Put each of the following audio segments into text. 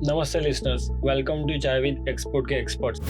नमस्ते listeners, welcome to chai with export के experts.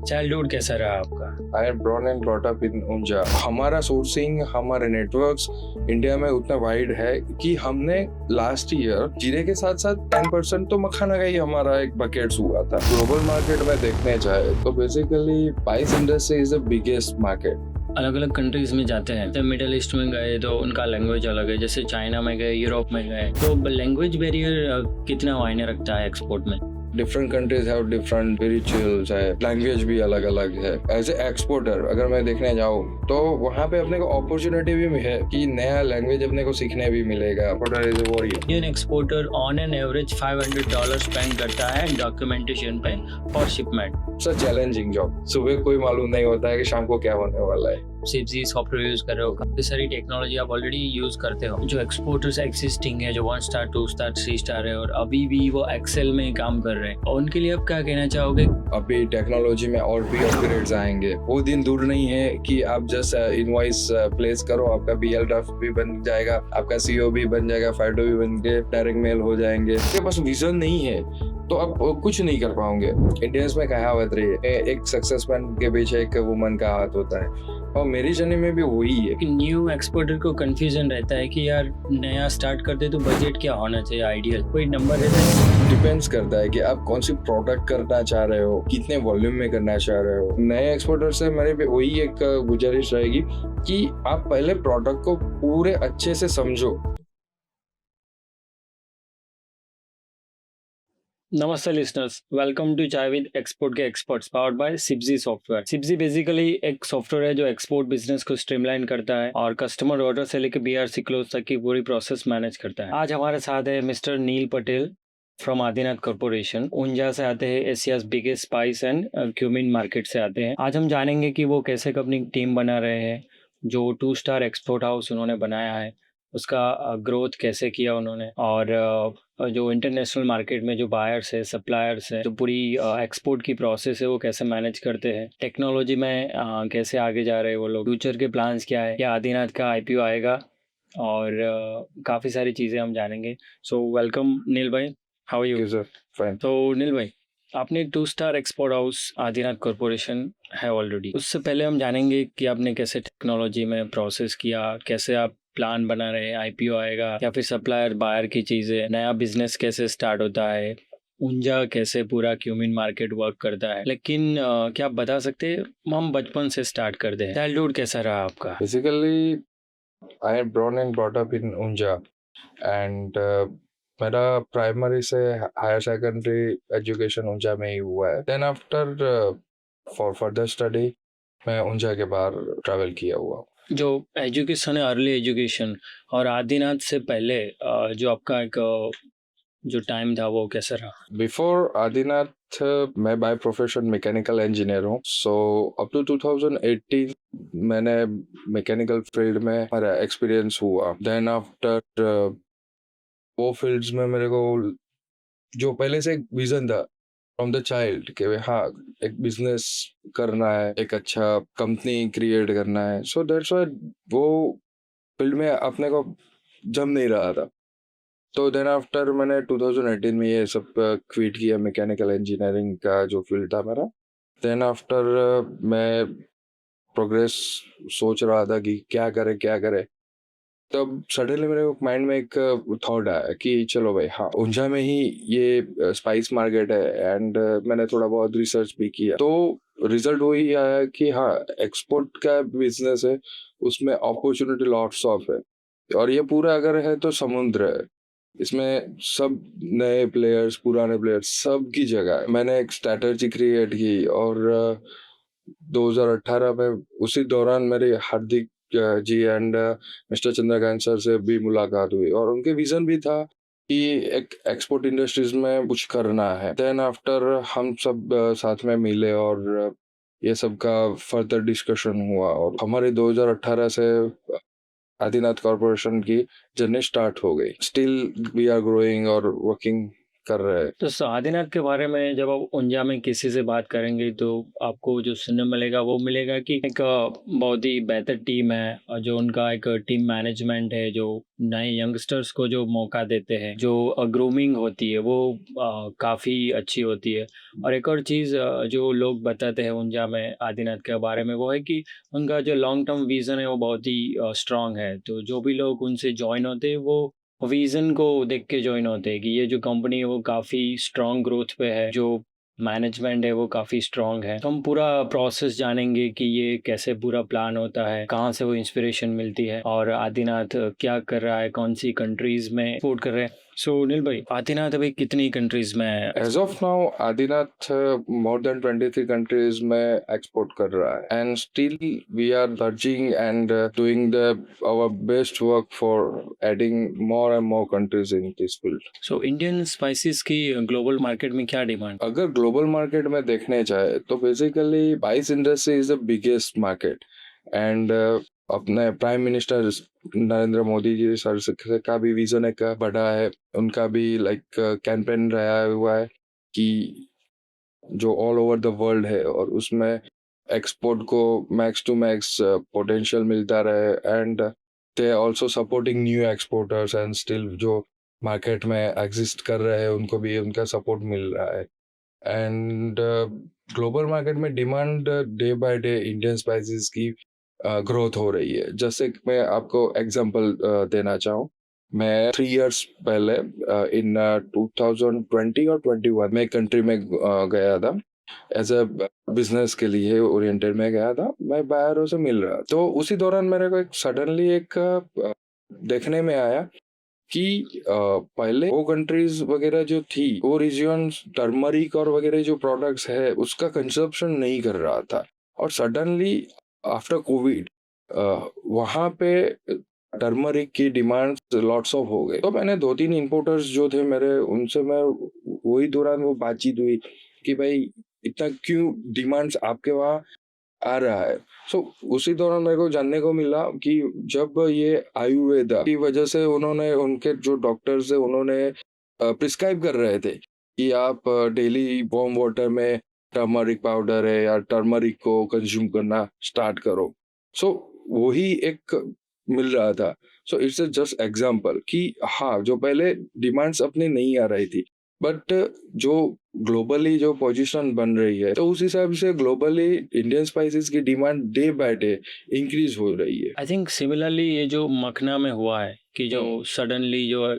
Childhood कैसा रहा आपका? I am born and brought up in Unjha. हमारा सोर्सिंग, हमारे नेटवर्क्स इंडिया में उतना वाइड है कि हमने लास्ट ईयर जीरे के साथ साथ 10% तो मखाना का ही हमारा एक बकेट्स हुआ था। ग्लोबल मार्केट में देखने जाए तो basically spice industry is the biggest market. अलग अलग कंट्रीज में जाते हैं, जब मिडिल ईस्ट में गए तो उनका लैंग्वेज अलग है, जैसे चाइना में गए, यूरोप में गए, तो लैंग्वेज बैरियर कितना मायने रखता है एक्सपोर्ट में? Different countries have different rituals है, लैंग्वेज भी अलग अलग है। एज ए एक्सपोर्टर अगर मैं देखने जाऊँ तो वहाँ पे अपने को अपॉर्चुनिटी भी है कि नया लैंग्वेज अपने को सीखने भी मिलेगा। Indian exporter on an average $500 spend करता है डॉक्यूमेंटेशन पे for shipment. It's challenging job. सुबह कोई मालूम नहीं होता है कि शाम को क्या होने वाला है। सिप्जी सॉफ्टवेयर यूज कर रहे हो, काफी सारी टेक्नोलॉजी आप ऑलरेडी यूज करते हो। जो एक्सपोर्टर्स एक्सिस्टिंग है, जो 1 स्टार 2 स्टार 3 स्टार है और अभी भी वो एक्सेल में काम कर रहे हैं, और उनके लिए आप क्या कहना चाहोगे? अभी टेक्नोलॉजी में और भी अपग्रेड्स आएंगे। वो दिन दूर नहीं है कि आप जस्ट इनवॉइस प्लेस करो, आपका बीएल ड्राफ्ट भी बन जाएगा, आपका सीओ भी बन जाएगा, फाइडो भी बन के डायरेक्ट मेल हो जाएंगे। आपके पास विजन नहीं है तो आप कुछ नहीं कर पाओगे। इंडियंस में कहावत रही है, एक सक्सेसमैन के पीछे एक वुमन का हाथ होता है, और मेरी जर्नी में भी वही है कि न्यू एक्सपोर्टर को कंफ्यूजन रहता है कि यार नया स्टार्ट करते तो बजट क्या होना चाहिए, आइडियल कोई नंबर रहता है? डिपेंड्स करता है कि आप कौन सी प्रोडक्ट करना चाह रहे हो, कितने वॉल्यूम में करना चाह रहे हो। नए एक्सपोर्टर से मेरे पे वही एक गुजारिश रहेगी कि आप पहले प्रोडक्ट को पूरे अच्छे से समझो। नमस्ते listeners, welcome to chai with export के experts, powered by Shipzy software. Shipzy basically एक सॉफ्टवेयर है जो एक्सपोर्ट बिजनेस को स्ट्रीमलाइन करता है और कस्टमर ऑर्डर से लेकर बीआरसी क्लोज तक की पूरी प्रोसेस मैनेज करता है। आज हमारे साथ है mister Neel Patel from Adinath corporation. Unjha से आते हैं, Asia's biggest spice and cumin market से आते हैं। आज हम जानेंगे कि वो कैसे अपनी टीम बना रहे हैं, जो 2 स्टार एक्सपोर्ट हाउस उन्होंने बनाया है उसका ग्रोथ कैसे किया उन्होंने, और जो इंटरनेशनल मार्केट में जो बायर्स है, सप्लायर्स है, जो पूरी एक्सपोर्ट की प्रोसेस है वो कैसे मैनेज करते हैं, टेक्नोलॉजी में कैसे आगे जा रहे हैं वो लोग, फ्यूचर के प्लान्स क्या है, क्या आदिनाथ का आईपीओ आएगा, और काफ़ी सारी चीज़ें हम जानेंगे। सो वेलकम नील भाई, हाउ आर यू? फाइन। तो नील भाई, आपने 2 star export house Adinath corporation है ऑलरेडी। उससे पहले हम जानेंगे कि आपने कैसे टेक्नोलॉजी में प्रोसेस किया, कैसे आप प्लान बना रहे हैं, आईपीओ आएगा या फिर सप्लायर बायर की चीज़ें, नया बिजनेस कैसे स्टार्ट होता है, ऊंजा कैसे पूरा क्यूमिन मार्केट वर्क करता है। लेकिन क्या आप बता सकते हैं, हम बचपन से स्टार्ट करते हैं, चाइल्डहुड कैसा रहा आपका? Basically I am born and brought up in Unjha and मेरा प्राइमरी से हायर सेकेंडरी एजुकेशन ऊंजा में ही हुआ है। Then after for further study मैं ऊंजा के बाहर ट्रैवल किया हुआ। जो एजुकेशन है, अर्ली एजुकेशन, और आदिनाथ से पहले जो आपका एक जो टाइम था वो कैसा रहा? बिफोर आदिनाथ मैं बाय प्रोफेशन मैकेनिकल इंजीनियर हूँ। सो अप टू 2018 मैंने मैकेनिकल फील्ड में मेरा एक्सपीरियंस हुआ। देन आफ्टर वो फील्ड्स में मेरे को जो पहले से एक विजन था फ्रॉम द चाइल्ड कि हाँ एक बिजनेस करना है, एक अच्छा कंपनी क्रिएट करना है। सो दैट्स व्हाई वो फील्ड में अपने को जम नहीं रहा था। तो देन आफ्टर मैंने 2018 में ये सब क्विट किया, मैकेनिकल इंजीनियरिंग का जो फील्ड था मेरा। देन आफ्टर मैं प्रोग्रेस सोच रहा था कि क्या करे। तब सडनली मेरे माइंड में एक थॉट आया कि चलो भाई, हाँ ऊंझा में ही ये स्पाइस मार्केट है। एंड मैंने थोड़ा बहुत रिसर्च भी किया, तो रिजल्ट वही आया कि हाँ एक्सपोर्ट का बिजनेस है, उसमें अपॉर्चुनिटी लॉट्स ऑफ है। और ये पूरा अगर है तो समुद्र है, इसमें सब नए प्लेयर्स, पुराने प्लेयर्स, सब की जगह है। मैंने एक स्ट्रैटेजी क्रिएट की और 2018 में उसी दौरान मेरे हार्दिक जी एंड मिस्टर चंद्रकांत सर से भी मुलाकात हुई, और उनके विजन भी था कि एक एक्सपोर्ट इंडस्ट्रीज में कुछ करना है। देन आफ्टर हम सब साथ में मिले और ये सब का फर्दर डिस्कशन हुआ, और हमारे 2018 से आदिनाथ कॉर्पोरेशन की जर्नी स्टार्ट हो गई। स्टिल वी आर ग्रोइंग और वर्किंग कर रहे हैं। तो आदिनाथ के बारे में जब आप ऊंजा में किसी से बात करेंगे तो आपको जो सुनने मिलेगा वो मिलेगा कि एक बहुत ही बेहतर टीम है और जो उनका एक टीम मैनेजमेंट है जो नए यंगस्टर्स को जो मौका देते हैं, जो ग्रूमिंग होती है वो काफ़ी अच्छी होती है। और एक और चीज़ जो लोग बताते हैं ऊंजा में आदिनाथ के बारे में वो है कि उनका जो लॉन्ग टर्म विज़न है वो बहुत ही स्ट्रांग है। तो जो भी लोग उनसे जॉइन होते हैं वो विज़न को देख के जॉइन होते हैं कि ये जो कंपनी है वो काफ़ी स्ट्रॉन्ग ग्रोथ पे है, जो मैनेजमेंट है वो काफ़ी स्ट्रॉन्ग है। तो हम पूरा प्रोसेस जानेंगे कि ये कैसे पूरा प्लान होता है, कहाँ से वो इंस्पिरेशन मिलती है और आदिनाथ क्या कर रहा है, कौन-सी कंट्रीज़ में एक्सपोर्ट कर रहे हैं। सो अनिल भाई, आदिनाथ अभी कितनी कंट्रीज़ में as of now Adinath more than 23 countries में एक्सपोर्ट कर रहा है, and still we are searching and doing the our best work for adding more and more countries in this field. So Indian spices की global market में क्या demand? अगर global market में देखने जाए तो basically spice industry is the biggest market, and अपने prime minister Narendra Modi ji sir का भी विजन एक बड़ा है, उनका भी लाइक कैंपेन रहा हुआ है कि जो ऑल ओवर द वर्ल्ड है और उसमें एक्सपोर्ट को मैक्स टू मैक्स पोटेंशियल मिलता रहे, and they also supporting new exporters, and still जो मार्केट में एग्जिस्ट कर रहे हैं उनको भी उनका सपोर्ट मिल रहा है। एंड ग्लोबल मार्केट में demand day by day Indian spices की ग्रोथ हो रही है। जैसे कि मैं आपको एग्जांपल देना चाहूँ, मैं 3 इयर्स पहले इन 2020 और 21 में कंट्री में गया था एज अ बिजनेस के लिए ओरिएंटेड में गया था। मैं बायरों से मिल रहा, तो उसी दौरान मेरे को एक सडनली एक देखने में आया कि पहले वो कंट्रीज वगैरह जो थी वो रीजन टर्मरिक और वगैरह जो प्रोडक्ट्स है उसका कंजप्शन नहीं कर रहा था, और सडनली आफ्टर कोविड वहाँ पे टर्मरिक की डिमांड लॉट्स ऑफ हो गए। तो मैंने 2-3 इंपोर्टर्स जो थे मेरे, उनसे मैं वही दौरान वो बातचीत हुई कि भाई इतना क्यों डिमांड्स आपके वहाँ आ रहा है। सो उसी दौरान मेरे को जानने को मिला कि जब ये आयुर्वेदा की वजह से उन्होंने उनके जो डॉक्टर्स है उन्होंने प्रिस्क्राइब कर रहे थे कि आप डेली वार्म वाटर में टर्मरिक पाउडर है या टर्मरिक को कंज्यूम करना स्टार्ट करो। सो वही एक मिल रहा था। सो इट्स जस्ट एग्जाम्पल कि हाँ, जो पहले डिमांड्स अपनी नहीं आ रही थी, बट जो ग्लोबली जो पोजीशन बन रही है तो उस हिसाब से ग्लोबली इंडियन स्पाइसेस की demand day by day increase हो रही है। आई थिंक सिमिलरली ये जो मखना में हुआ है कि जो सडनली जो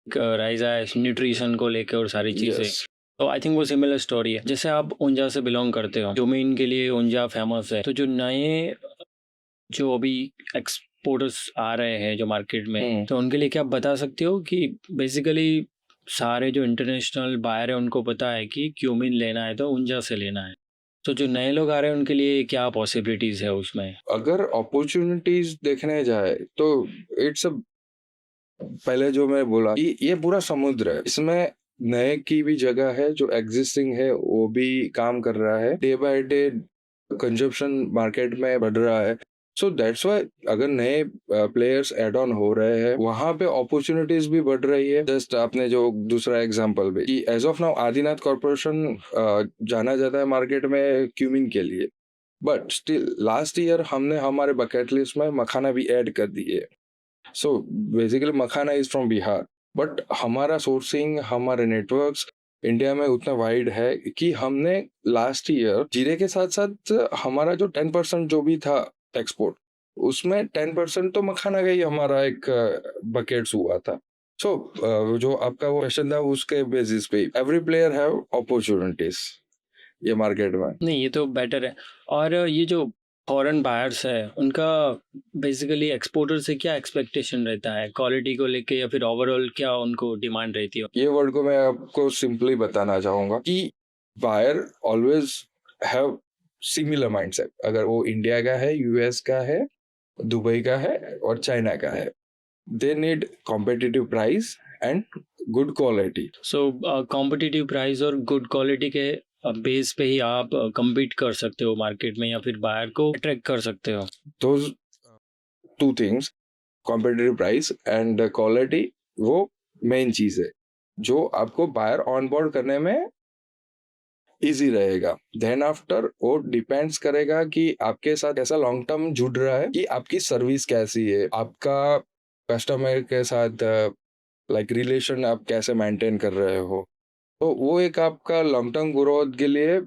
राइज आया न्यूट्रिशन को लेकर और सारी चीज़ें, Yes. तो आई थिंक वो सिमिलर स्टोरी है। जैसे आप ऊंजा से बिलोंग करते हो, जुमीन के लिए ऊंजा फेमस है, तो जो नए जो अभी एक्सपोर्टर्स आ रहे हैं जो मार्केट में, तो उनके लिए क्या आप बता सकते हो कि बेसिकली सारे जो इंटरनेशनल बायर है उनको पता है कि क्यूमिन लेना है तो ऊंजा से लेना है, तो जो नए लोग आ रहे हैं उनके लिए क्या पॉसिबिलिटीज है उसमें? अगर अपॉर्चुनिटीज देखने जाए तो इट्स पहले जो मैं बोला कि ये पूरा समुद्र है, इसमें नए की भी जगह है, जो एग्जिस्टिंग है वो भी काम कर रहा है, day by day consumption market में बढ़ रहा है। सो दैट्स वाई अगर नए प्लेयर्स एड ऑन हो रहे हैं वहां पे अपॉर्चुनिटीज भी बढ़ रही है। जस्ट आपने जो दूसरा एग्जांपल भी कि as of now Adinath Corporation जाना जाता है मार्केट में क्यूमिन के लिए, बट स्टिल लास्ट ईयर हमने हमारे बकेट लिस्ट में मखाना भी ऐड कर दिए। So basically makhana is from Bihar, but हमारा सोर्सिंग, हमारे नेटवर्क्स इंडिया में उतना वाइड है कि हमने लास्ट ईयर जीरे के साथ साथ हमारा जो 10% जो भी था एक्सपोर्ट, उसमें 10% तो मखाना का ही हमारा एक बकेट्स हुआ था। सो जो आपका वो क्वेश्चन था उसके बेसिस पे एवरी प्लेयर हैव अपॉर्चुनिटीज ये मार्केट में। नहीं, ये तो बेटर है। और ये जो फॉरेन बायर्स है उनका बेसिकली एक्सपोर्टर से क्या एक्सपेक्टेशन रहता है क्वालिटी को लेके, या फिर ओवरऑल क्या उनको डिमांड रहती है? ये वर्ड को मैं आपको सिंपली बताना चाहूंगा कि buyer always have similar mindset, अगर वो इंडिया का है, यूएस का है, दुबई का है और चाइना का है, they need competitive price and good quality. So competitive price और गुड क्वालिटी के बेस पे ही आप compete कर सकते हो मार्केट में, या फिर बायर को अट्रैक्ट कर सकते हो। Those two things, competitive price and quality, वो मेन चीज है। जो आपको बायर ऑनबोर्ड करने में ईज़ी रहेगा। देन आफ्टर वो डिपेंड्स करेगा कि आपके साथ कैसा लॉन्ग टर्म जुड़ रहा है, कि आपकी सर्विस कैसी है, आपका कस्टमर के साथ लाइक रिलेशन आप कैसे मेंटेन कर रहे हो। तो वो एक आपका लॉन्ग टर्म ग्रोथ के लिए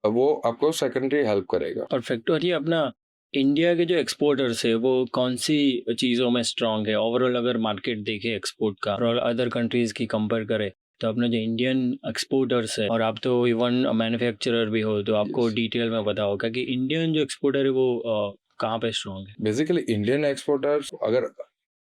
वो आपको सेकेंडरी हेल्प करेगा। परफेक्ट। और ये अपना इंडिया के जो एक्सपोर्टर्स है वो कौन सी चीज़ों में स्ट्रांग है ओवरऑल, अगर मार्केट देखे एक्सपोर्ट का और अदर कंट्रीज की कंपेयर करें, तो अपने जो इंडियन एक्सपोर्टर्स है, और आप तो इवन मैन्युफैक्चरर भी हो तो आपको Yes. डिटेल में पता होगा कि इंडियन जो एक्सपोर्टर है वो कहाँ पे स्ट्रांग है। बेसिकली इंडियन एक्सपोर्टर्स, अगर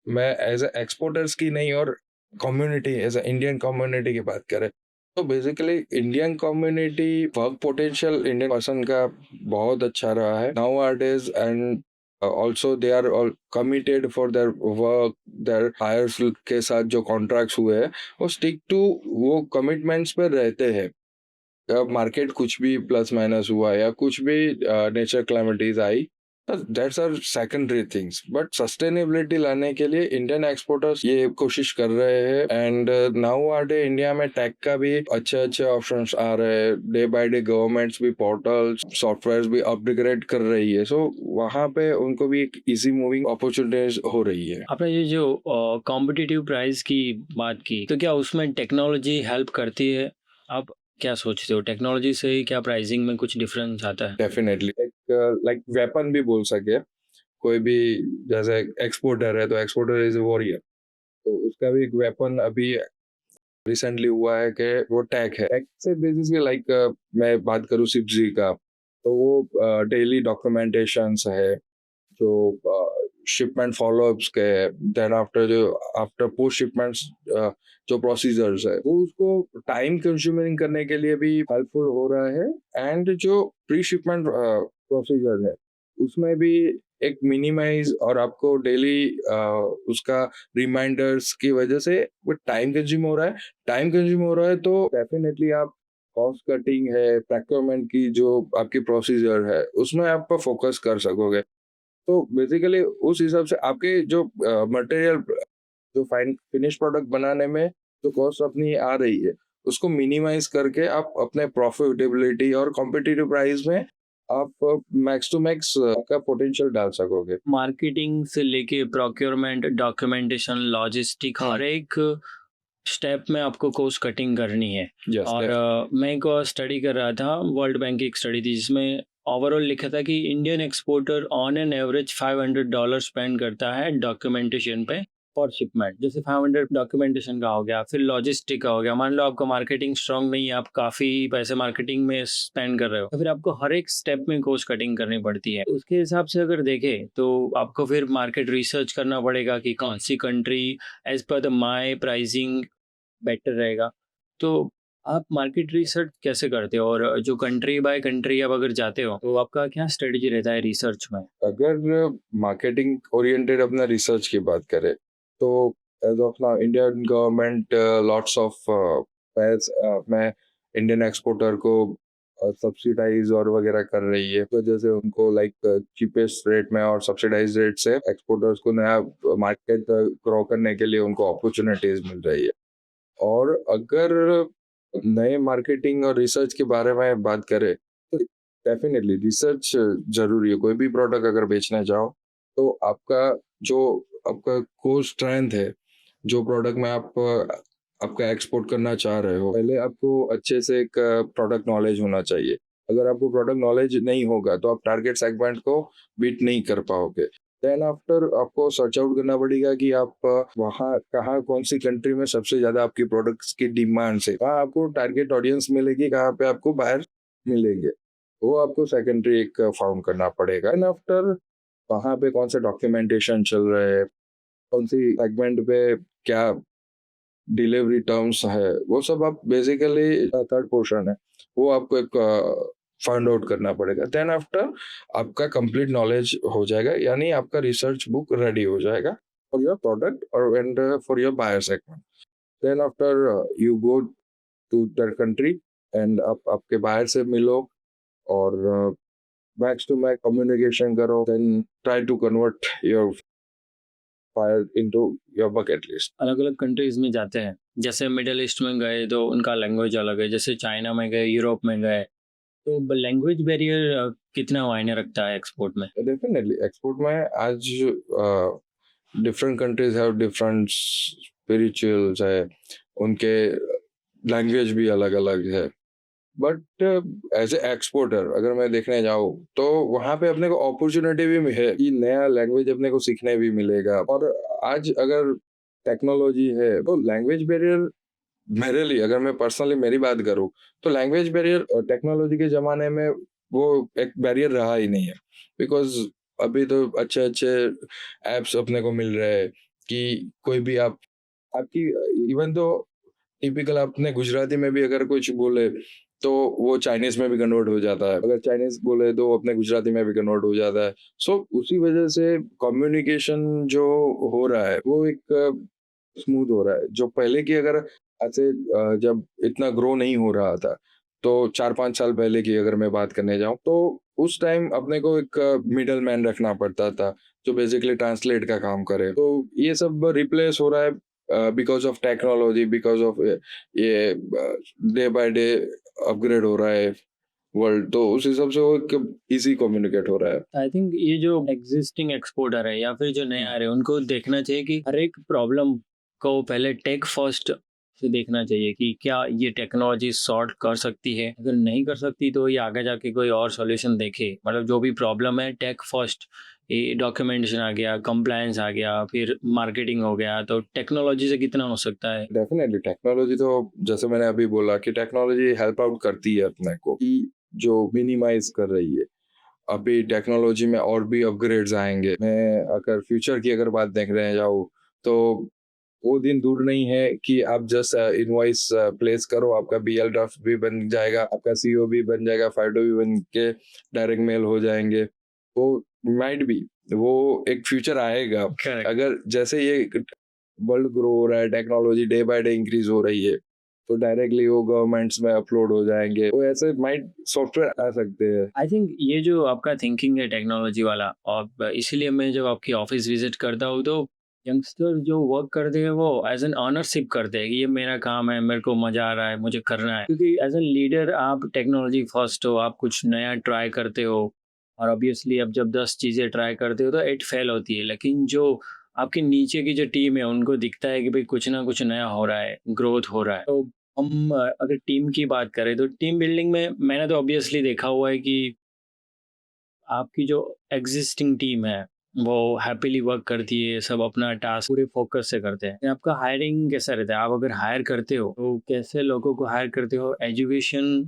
मैं एज ए एक्सपोर्टर्स की नहीं और community as a Indian community की बात करें, तो basically Indian community work potential Indian person का बहुत अच्छा रहा है now are days, and also they are all committed for their work, their hires के साथ जो कॉन्ट्रैक्ट्स हुए हैं वो स्टिक टू वो कमिटमेंट्स पर रहते हैं। मार्केट कुछ भी प्लस माइनस हुआ या कुछ भी नेचर क्लाइमेटीज आई, that's are secondary things, but sustainability लाने के लिए इंडियन एक्सपोर्टर्स ये कोशिश कर रहे हैं। And now are day India में टेक का भी अच्छे अच्छे ऑप्शंस आ रहे हैं, डे बाय डे गवर्नमेंट्स भी पोर्टल्स सॉफ्टवेयर भी अपग्रेड कर रही है, सो वहाँ पे उनको भी एक इजी मूविंग अपॉर्चुनिटीज हो रही है। आपने ये जो कॉम्पिटिटिव प्राइस की बात की, तो क्या उसमें टेक्नोलॉजी हेल्प करती है? आप क्या सोचते हो, टेक्नोलॉजी से ही क्या प्राइसिंग में कुछ डिफरेंस आता है? डेफिनेटली एक लाइक वेपन भी बोल सके कोई भी, जैसे एक्सपोर्टर है तो एक्सपोर्टर इज वॉरियर, तो उसका भी एक वेपन अभी रिसेंटली हुआ है कि वो टैग है। टैग से बेसिस पे लाइक मैं बात करूँ सिप्जी का, तो वो डेली डॉक्यूमेंटेशंस है, जो शिपमेंट फॉलोअप्स के, देन आफ्टर जो आफ्टर पोस्ट शिपमेंट्स जो प्रोसीजर्स है वो उसको टाइम कंज्यूमिंग करने के लिए भी हेल्पफुल हो रहा है। एंड जो प्री शिपमेंट प्रोसीजर है उसमें भी एक मिनिमाइज, और आपको डेली उसका रिमाइंडर्स की वजह से वो टाइम कंज्यूम हो रहा है। टाइम कंज्यूम हो रहा है तो डेफिनेटली आप कॉस्ट कटिंग है, प्रोक्योरमेंट की जो आपकी प्रोसीजर है उसमें आप फोकस कर सकोगे। तो बेसिकली उस हिसाब से आपके जो मटेरियल जो फाइन फिनिश प्रोडक्ट बनाने में जो कॉस्ट अपनी आ रही है उसको मिनिमाइज करके आप अपने प्रॉफिटेबिलिटी और कॉम्पिटिटिव प्राइस में आप मैक्स टू मैक्स का पोटेंशियल डाल सकोगे। मार्केटिंग से लेके प्रोक्योरमेंट, डॉक्यूमेंटेशन, लॉजिस्टिक, हर एक स्टेप में आपको कॉस्ट कटिंग करनी है। यस, और मैं एक स्टडी कर रहा था, वर्ल्ड बैंक की एक स्टडी थी जिसमें ओवरऑल लिखा था कि Indian exporter on an average $500 spend करता है डॉक्यूमेंटेशन पे पर शिपमेंट। जैसे 500 डॉक्यूमेंटेशन का हो गया, फिर लॉजिस्टिक का हो गया। मान लो आपका मार्केटिंग स्ट्रांग नहीं है, आप काफ़ी पैसे मार्केटिंग में स्पेंड कर रहे हो, तो फिर आपको हर एक स्टेप में कॉस्ट कटिंग करनी पड़ती है। उसके हिसाब से अगर देखें तो आपको फिर मार्केट रिसर्च करना पड़ेगा कि कौन सी country as per the my pricing better रहेगा। तो आप मार्केट रिसर्च कैसे करते हो? और जो कंट्री बाय कंट्री आप अगर जाते हो, तो आपका क्या स्ट्रेटजी रहता है रिसर्च में? अगर मार्केटिंग ओरिएंटेड अपना रिसर्च की बात करें तो as of now Indian government lots of pace में इंडियन एक्सपोर्टर को सब्सिडाइज और वगैरह कर रही है, तो जैसे उनको लाइक चीपेस्ट रेट में और सब्सिडाइज रेट से एक्सपोर्टर्स को नया मार्केट ग्रो करने के लिए उनको अपॉर्चुनिटीज मिल रही है। और अगर नए मार्केटिंग और रिसर्च के बारे में बात करें तो डेफिनेटली रिसर्च जरूरी है। कोई भी प्रोडक्ट अगर बेचने जाओ तो जो आपका कोर स्ट्रेंथ है, जो प्रोडक्ट में आप आपका एक्सपोर्ट करना चाह रहे हो, पहले आपको अच्छे से एक प्रोडक्ट नॉलेज होना चाहिए। अगर आपको प्रोडक्ट नॉलेज नहीं होगा तो आप टारगेट सेगमेंट को बीट नहीं कर पाओगे। देन आफ्टर आपको सर्च आउट करना पड़ेगा कि आप वहाँ कहाँ कौन सी कंट्री में सबसे ज्यादा आपकी प्रोडक्ट्स की डिमांड है, कहाँ आपको टारगेट ऑडियंस मिलेगी, कहाँ पे आपको बायर मिलेंगे, वो आपको सेकेंडरी एक फाउंड करना पड़ेगा। एंड आफ्टर वहाँ पे कौन से डॉक्यूमेंटेशन चल रहे हैं, कौन सी सेगमेंट पे क्या डिलीवरी टर्म्स है, वो सब आप बेसिकली थर्ड पोर्शन है, वो आपको एक फाइंड आउट करना पड़ेगा। देन आफ्टर आपका कंप्लीट नॉलेज हो जाएगा, यानी आपका रिसर्च बुक रेडी हो जाएगा फॉर योर प्रोडक्ट और and for your buyer segment. Then after you go to that country and आप आपके बायर से मिलो और मैक्स टू मैक्स कम्युनिकेशन करो, then try to convert your fire into your bucket list. अलग अलग countries में जाते हैं, जैसे मिडिल ईस्ट में गए तो उनका लैंग्वेज अलग है, जैसे चाइना में गए, यूरोप में गए, तो लैंग्वेज बैरियर कितना मायने रखता है एक्सपोर्ट में? Definitely, export में आज different countries have different spirituals है, उनके लैंग्वेज भी अलग अलग है, बट एज ए एक्सपोर्टर अगर मैं देखने जाऊँ तो वहाँ पे अपने को अपॉर्चुनिटी भी है कि नया लैंग्वेज अपने को सीखने भी मिलेगा। और आज अगर टेक्नोलॉजी है तो लैंग्वेज बैरियर, मेरे लिए अगर मैं पर्सनली मेरी बात करूँ तो लैंग्वेज बैरियर टेक्नोलॉजी के ज़माने में वो एक बैरियर रहा ही नहीं है, बिकॉज अभी तो अच्छे अच्छे एप्स अपने को मिल रहे हैं कि कोई भी आप आपकी इवन तो टिपिकल आपने गुजराती में भी अगर कुछ बोले तो वो चाइनीज में भी कन्वर्ट हो जाता है, अगर चाइनीज बोले तो अपने गुजराती में भी कन्वर्ट हो जाता है। सो उसी वजह से कम्युनिकेशन जो हो रहा है वो एक स्मूथ हो रहा है, जो पहले की अगर ऐसे जब इतना ग्रो नहीं हो रहा था तो 4-5 साल पहले की अगर मैं बात करने जाऊं तो उस टाइम अपने को एक मिडल मैन रखना पड़ता था जो बेसिकली ट्रांसलेट का काम करे। तो ये सब रिप्लेस हो रहा है because of technology, because of ये डे बाय डे अपग्रेड हो रहा है वर्ल्ड, तो उस हिसाब से वो एक इजी कम्युनिकेट हो रहा है। आई थिंक ये जो एग्जिस्टिंग एक्सपोर्टर है या फिर जो नए आ रहे हैं उनको देखना चाहिए कि हर एक प्रॉब्लम को पहले टेक फर्स्ट से देखना चाहिए कि क्या ये टेक्नोलॉजी सॉर्ट कर सकती है, अगर नहीं कर सकती तो ये आगे जाके कोई और सॉल्यूशन देखे। मतलब जो भी प्रॉब्लम है टेक फर्स्ट, ये डॉक्यूमेंटेशन आ गया, कंप्लायंस आ गया, फिर मार्केटिंग हो गया, तो टेक्नोलॉजी से कितना हो सकता है? डेफिनेटली टेक्नोलॉजी तो जैसे मैंने अभी बोला कि टेक्नोलॉजी हेल्प आउट करती है अपने को कि जो मिनिमाइज कर रही है। अभी टेक्नोलॉजी में और भी अपग्रेड्स आएंगे। मैं अगर फ्यूचर की अगर बात देखने जाऊँ तो वो दिन दूर नहीं है कि आप जस्ट इनवॉइस प्लेस करो, आपका बीएल ड्राफ्ट भी बन जाएगा, आपका सीओ भी बन जाएगा, फाइडो भी बन के डायरेक्ट मेल हो जाएंगे। वो माइट बी वो एक फ्यूचर आएगा। करेक्ट। अगर जैसे ये वर्ल्ड ग्रो हो रहा है, technology day by day increase हो रही है, तो डायरेक्टली वो गवर्नमेंट्स में अपलोड हो जाएंगे, तो ऐसे माइट सॉफ्टवेयर आ सकते हैं। आई थिंक ये जो आपका थिंकिंग है टेक्नोलॉजी वाला, और इसीलिए मैं जब आपकी ऑफिस विजिट करता हूँ तो यंगस्टर जो वर्क करते हैं वो एज एन ऑनरशिप करते हैं कि ये मेरा काम है, मेरे को मजा आ रहा है, मुझे करना है। क्योंकि एज एन लीडर आप टेक्नोलॉजी फर्स्ट हो, आप कुछ नया ट्राई करते हो, और ऑब्वियसली अब जब 10 चीज़ें ट्राई करते हो तो 8 फेल होती है, लेकिन जो आपके नीचे की जो टीम है उनको दिखता है कि भाई कुछ ना कुछ नया हो रहा है, ग्रोथ हो रहा है। तो हम अगर टीम की बात करें तो टीम बिल्डिंग में मैंने तो ऑब्वियसली देखा हुआ है कि आपकी जो एग्जिस्टिंग टीम है वो हैप्पीली वर्क करती है, सब अपना टास्क पूरे फोकस से करते हैं। आपका हायरिंग कैसा रहता है? आप अगर हायर करते हो तो कैसे लोगों को हायर करते हो? एजुकेशन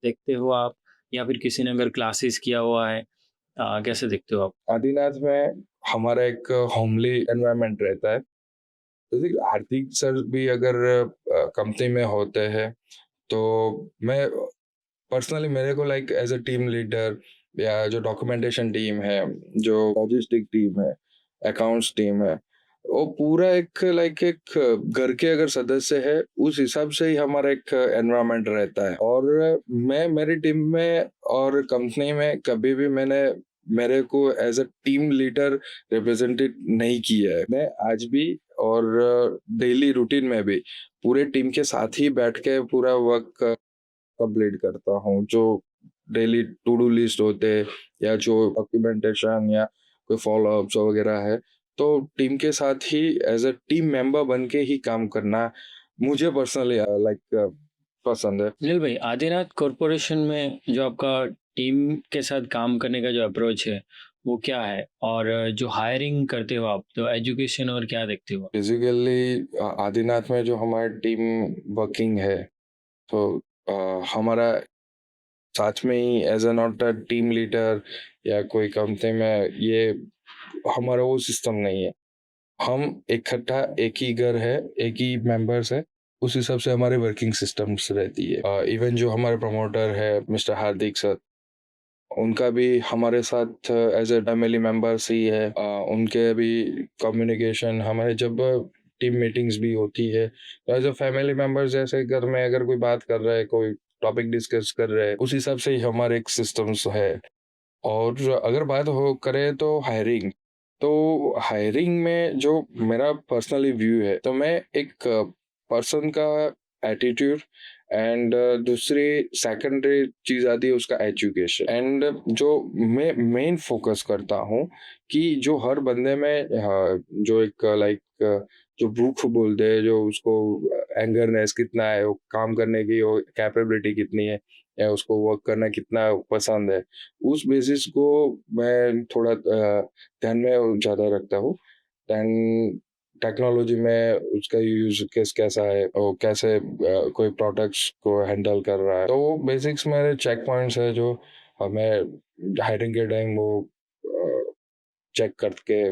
देखते हो आप, या फिर किसी ने अगर क्लासेस किया हुआ है, कैसे देखते हो आप? आदिनाथ में हमारा एक होमली एनवायरनमेंट रहता है। जैसे कि हार्दिक सर भी अगर कंपनी में होते हैं तो मैं पर्सनली मेरे को like as a team leader या जो डॉक्यूमेंटेशन टीम है, जो लॉजिस्टिक टीम है, अकाउंट्स टीम है, वो पूरा एक लाइक एक घर के अगर सदस्य है उस हिसाब से ही हमारा एक एनवायरनमेंट रहता है। और मैं मेरी टीम में और कंपनी में कभी भी मैंने मेरे को as a team leader represented नहीं किया है। मैं आज भी और डेली रूटीन में भी पूरे टीम के साथ ही बैठ के पूरा वर्क कंप्लीट करता हूँ। जो डेली टू डू लिस्ट होते हैं या जो डॉक्यूमेंटेशन या कोई फॉलो अप्स वगैरह है, तो टीम के साथ ही एज अ टीम मेंबर बन के ही काम करना मुझे पर्सनली लाइक पसंद है। सुनील भाई, आदिनाथ कॉरपोरेशन में जो आपका टीम के साथ काम करने का जो अप्रोच है वो क्या है? और जो हायरिंग करते हो आप, तो एजुकेशन और क्या देखते हो? बेसिकली आदिनाथ में जो हमारी टीम वर्किंग है तो हमारा साथ में ही as a not a team leader या कोई कंपनी में ये हमारा वो सिस्टम नहीं है। हम इकट्ठा एक ही घर है, एक ही मेंबर्स है, उस हिसाब से हमारे वर्किंग सिस्टम्स रहती है। इवन जो हमारे प्रमोटर है मिस्टर हार्दिक सर, उनका भी हमारे साथ एज अ फैमिली मेंबर्स ही है। उनके भी कम्युनिकेशन हमारे जब टीम मीटिंग्स भी होती है तो एज अ फैमिली मेंबर्स, जैसे घर में अगर कोई बात कर रहा है, कोई टॉपिक डिस्कस कर रहे हैं, उस हिसाब से ही हमारे एक सिस्टम्स है। और अगर बात हो करे तो हायरिंग, तो हायरिंग में जो मेरा पर्सनली व्यू है, तो मैं एक पर्सन का एटीट्यूड एंड दूसरी सेकेंडरी चीज आती है उसका एजुकेशन। एंड जो मैं मेन फोकस करता हूँ कि जो हर बंदे में जो एक लाइक जो भूख बोलते हैं, जो उसको एंगरनेस कितना है, वो काम करने की वो कैपेबिलिटी कितनी है, या उसको वर्क करना कितना पसंद है, उस बेसिस को मैं थोड़ा ध्यान में ज़्यादा रखता हूँ। देन टेक्नोलॉजी में उसका यूज कैसा है और कैसे कोई प्रोडक्ट्स को हैंडल कर रहा है, तो वो बेसिक्स मेरे चेक पॉइंट्स है जो मैं हायरिंग के टाइम वो चेक करके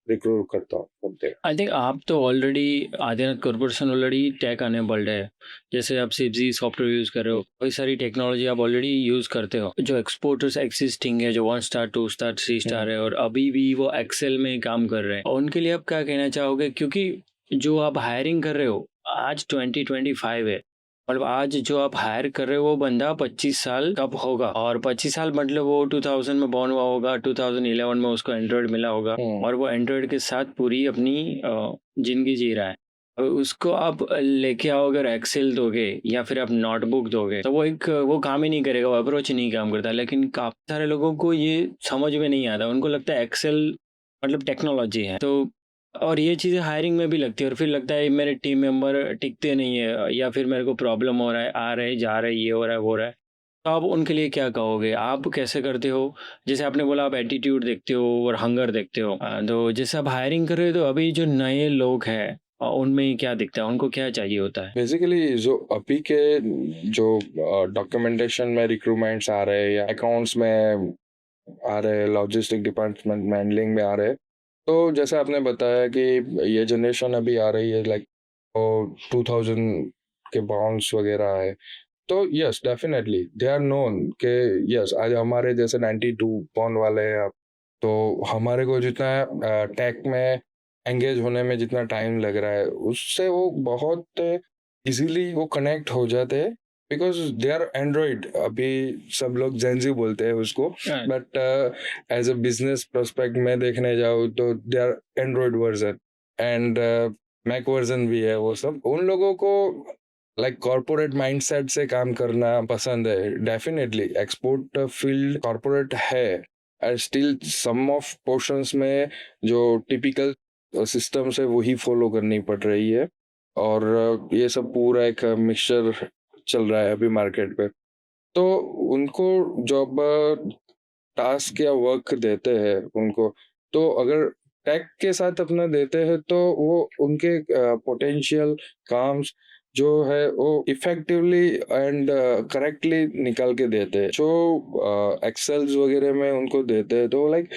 रिक्रूट करता हूँ करते। आई थिंक आप तो already Adinath Corporation already tech enabled है। जैसे आप सिप्जी सॉफ्टवेयर यूज़ कर रहे हो, कई सारी टेक्नोलॉजी आप ऑलरेडी यूज़ करते हो। जो एक्सपोर्टर्स एक्सिस्टिंग है, जो 1 स्टार 2 स्टार 3 स्टार है और अभी भी वो एक्सेल में काम कर रहे हैं, और उनके लिए आप क्या कहना चाहोगे? क्योंकि जो आप हायरिंग कर रहे हो, आज 2025 है, मतलब आज जो आप हायर कर रहे हो वो बंदा 25 साल का होगा, और 25 साल मतलब वो 2000 में बॉर्न हुआ होगा, 2011 में उसको एंड्रॉयड मिला होगा, और वो एंड्रॉयड के साथ पूरी अपनी जिंदगी जी रहा है। और उसको आप लेके आओ, अगर एक्सेल दोगे या फिर आप नोटबुक दोगे, तो वो काम ही नहीं करेगा, वो अप्रोच ही नहीं काम करता। लेकिन काफ़ी सारे लोगों को ये समझ में नहीं आता, उनको लगता है एक्सेल मतलब टेक्नोलॉजी है। तो और ये चीज़ें हायरिंग में भी लगती है, और फिर लगता है मेरे टीम मेंबर टिकते नहीं है, या फिर मेरे को प्रॉब्लम हो रहा है, आ रहे जा रहे, ये हो रहा है वो हो रहा है। तो आप उनके लिए क्या कहोगे? आप कैसे करते हो? जैसे आपने बोला आप एटीट्यूड देखते हो और हंगर देखते हो, तो जैसे आप हायरिंग कर रहे हो, तो अभी जो नए लोग हैं उनमें क्या दिखता है, उनको क्या चाहिए होता है? बेसिकली जो अभी के जो डॉक्यूमेंटेशन में रिक्रूटमेंट्स आ रहे हैं या अकाउंट्स में आ रहे हैं, लॉजिस्टिक डिपार्टमेंट हैंडलिंग में आ रहे हैं, तो जैसे आपने बताया कि ये जनरेशन अभी आ रही है लाइक 2000 के बॉन्ड्स वगैरह है, तो yes definitely they are known के यस आज हमारे जैसे 92 बॉन्ड वाले हैं आप, तो हमारे को जितना टेक में एंगेज होने में जितना टाइम लग रहा है, उससे वो बहुत इजीली वो कनेक्ट हो जाते हैं, बिकॉज दे आर एंड्रॉइड। अभी सब लोग जेंजी बोलते हैं उसको, but as a business prospect में देखने जाऊँ तो they are Android version and Mac version भी है। वो सब उन लोगों को लाइक कॉर्पोरेट माइंडसेट से काम करना पसंद है। डेफिनेटली एक्सपोर्ट फील्ड कॉर्पोरेट है, and still some of portions में जो टिपिकल सिस्टम है वही फॉलो करनी पड़ रही है, और ये सब पूरा एक मिक्सचर चल रहा है अभी मार्केट पे। तो उनको जॉब टास्क या वर्क देते हैं उनको, तो अगर टेक के साथ अपना देते हैं तो वो उनके पोटेंशियल काम्स जो है वो इफेक्टिवली एंड करेक्टली निकाल के देते हैं। जो एक्सेल्स वगैरह में उनको देते हैं, तो लाइक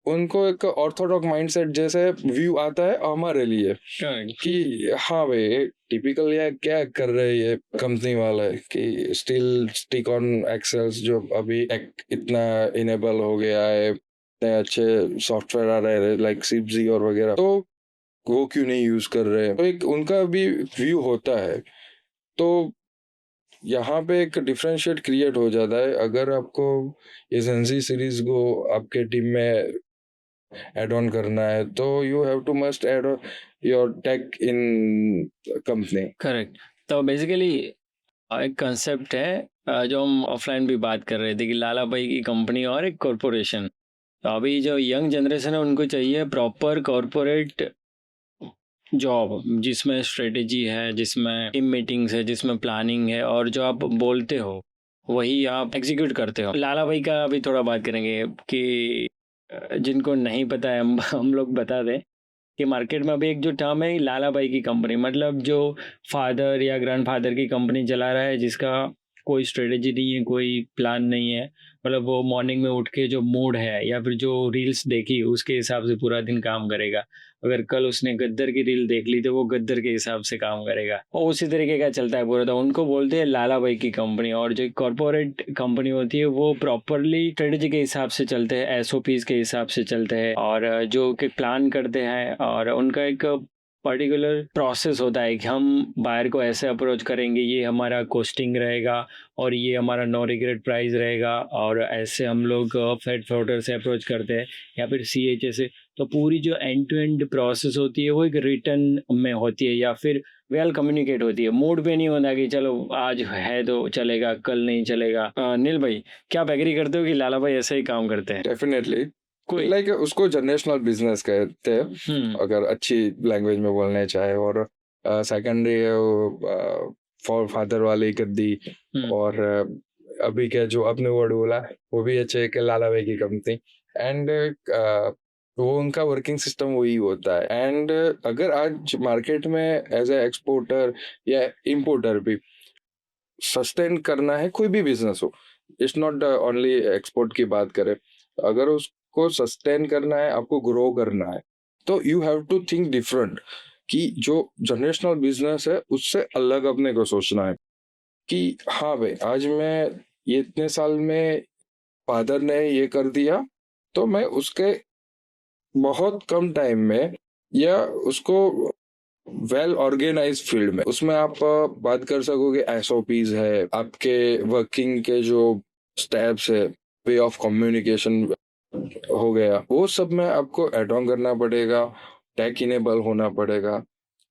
उनको एक ऑर्थोडॉक्स माइंडसेट जैसे व्यू आता है हमारे लिए कि हाँ भाई टिपिकल या क्या कर रहे हैं ये कंपनी वाले, कि स्टिल स्टिक ऑन एक्सेल्स। जो अभी इतना इनेबल हो गया है, इतने अच्छे सॉफ्टवेयर आ रहे हैं लाइक सिप्जी और वगैरह, तो वो क्यों नहीं यूज कर रहे हैं, तो एक उनका भी व्यू होता है। तो यहाँ पे एक डिफरेंशिएट क्रिएट हो जाता है। अगर आपको ये जेंजी सीरीज को आपके टीम में एड ऑन करना है, तो you have to must add your tech in company. Correct. तो बेसिकली एक कंसेप्ट है, जो हम ऑफलाइन भी बात कर रहे थे, कि लाला भाई की कंपनी और एक कॉरपोरेशन। तो अभी जो यंग जनरेशन है उनको चाहिए प्रॉपर कॉरपोरेट जॉब, जिसमें स्ट्रेटेजी है, जिसमें टीम मीटिंग्स है, जिसमें प्लानिंग है, और जो आप बोलते हो वही आप एग्जीक्यूट करते हो। लाला भाई का अभी थोड़ा बात करेंगे कि जिनको नहीं पता है, हम लोग बता दें कि मार्केट में अभी एक जो टर्म है लाला भाई की कंपनी, मतलब जो फादर या ग्रैंडफादर की कंपनी चला रहा है, जिसका कोई स्ट्रेटेजी नहीं है, कोई प्लान नहीं है। मतलब वो मॉर्निंग में उठ के जो मूड है या फिर जो रील्स देखी उसके हिसाब से पूरा दिन काम करेगा। अगर कल उसने गद्दर की रील देख ली तो वो गद्दर के हिसाब से काम करेगा, और उसी तरीके का चलता है पूरा। तो उनको बोलते हैं लाला भाई की कंपनी। और जो कॉरपोरेट कंपनी होती है वो प्रॉपरली स्ट्रेटेजी के हिसाब से चलते हैं, एसओपीज के हिसाब से चलते हैं, और जो कि प्लान करते हैं, और उनका एक पर्टिकुलर प्रोसेस होता है कि हम बायर को ऐसे अप्रोच करेंगे, ये हमारा कोस्टिंग रहेगा और ये हमारा नो रिग्रेट प्राइस रहेगा, और ऐसे हम लोग फ्रेट फॉरवर्डर से अप्रोच करते हैं या फिर CHA से। तो पूरी जो एंड टू एंड प्रोसेस होती है वो एक रिटर्न में होती है या फिर वेल कम्युनिकेट होती है। मूड पे नहीं होता कि चलो आज है तो चलेगा, कल नहीं चलेगा। नील भाई, क्या आप एग्री करते हो कि लाला भाई ऐसे ही काम करते हैं? डेफिनेटली कोई लाइक उसको जनरेशनल बिजनेस कहते हैं अगर अच्छी लैंग्वेज में बोलने चाहे। और सेकेंडरी फॉर फादर वाली गद्दी। और अभी के जो आपने वर्ड बोला वो भी अच्छे है कि लाला भाई की कंपनी। एंड वो उनका वर्किंग सिस्टम वही होता है। एंड अगर आज मार्केट में एज ए एक्सपोर्टर या इम्पोर्टर भी सस्टेन करना है, कोई भी बिजनेस हो, इट्स नॉट ओनली एक्सपोर्ट की बात करें, अगर उसको सस्टेन करना है, आपको ग्रो करना है, तो you have to think different कि जो जनरेशनल बिजनेस है उससे अलग अपने को सोचना है कि हाँ भाई आज मैं ये इतने साल में फादर ने ये कर दिया, तो मैं उसके बहुत कम टाइम में या उसको वेल ऑर्गेनाइज फील्ड में उसमें आप बात कर सकोगे। SOPs है, आपके वर्किंग के जो स्टेप्स है, वे ऑफ कम्युनिकेशन हो गया, वो सब में आपको एड ऑन करना पड़ेगा, टेक इनेबल होना पड़ेगा।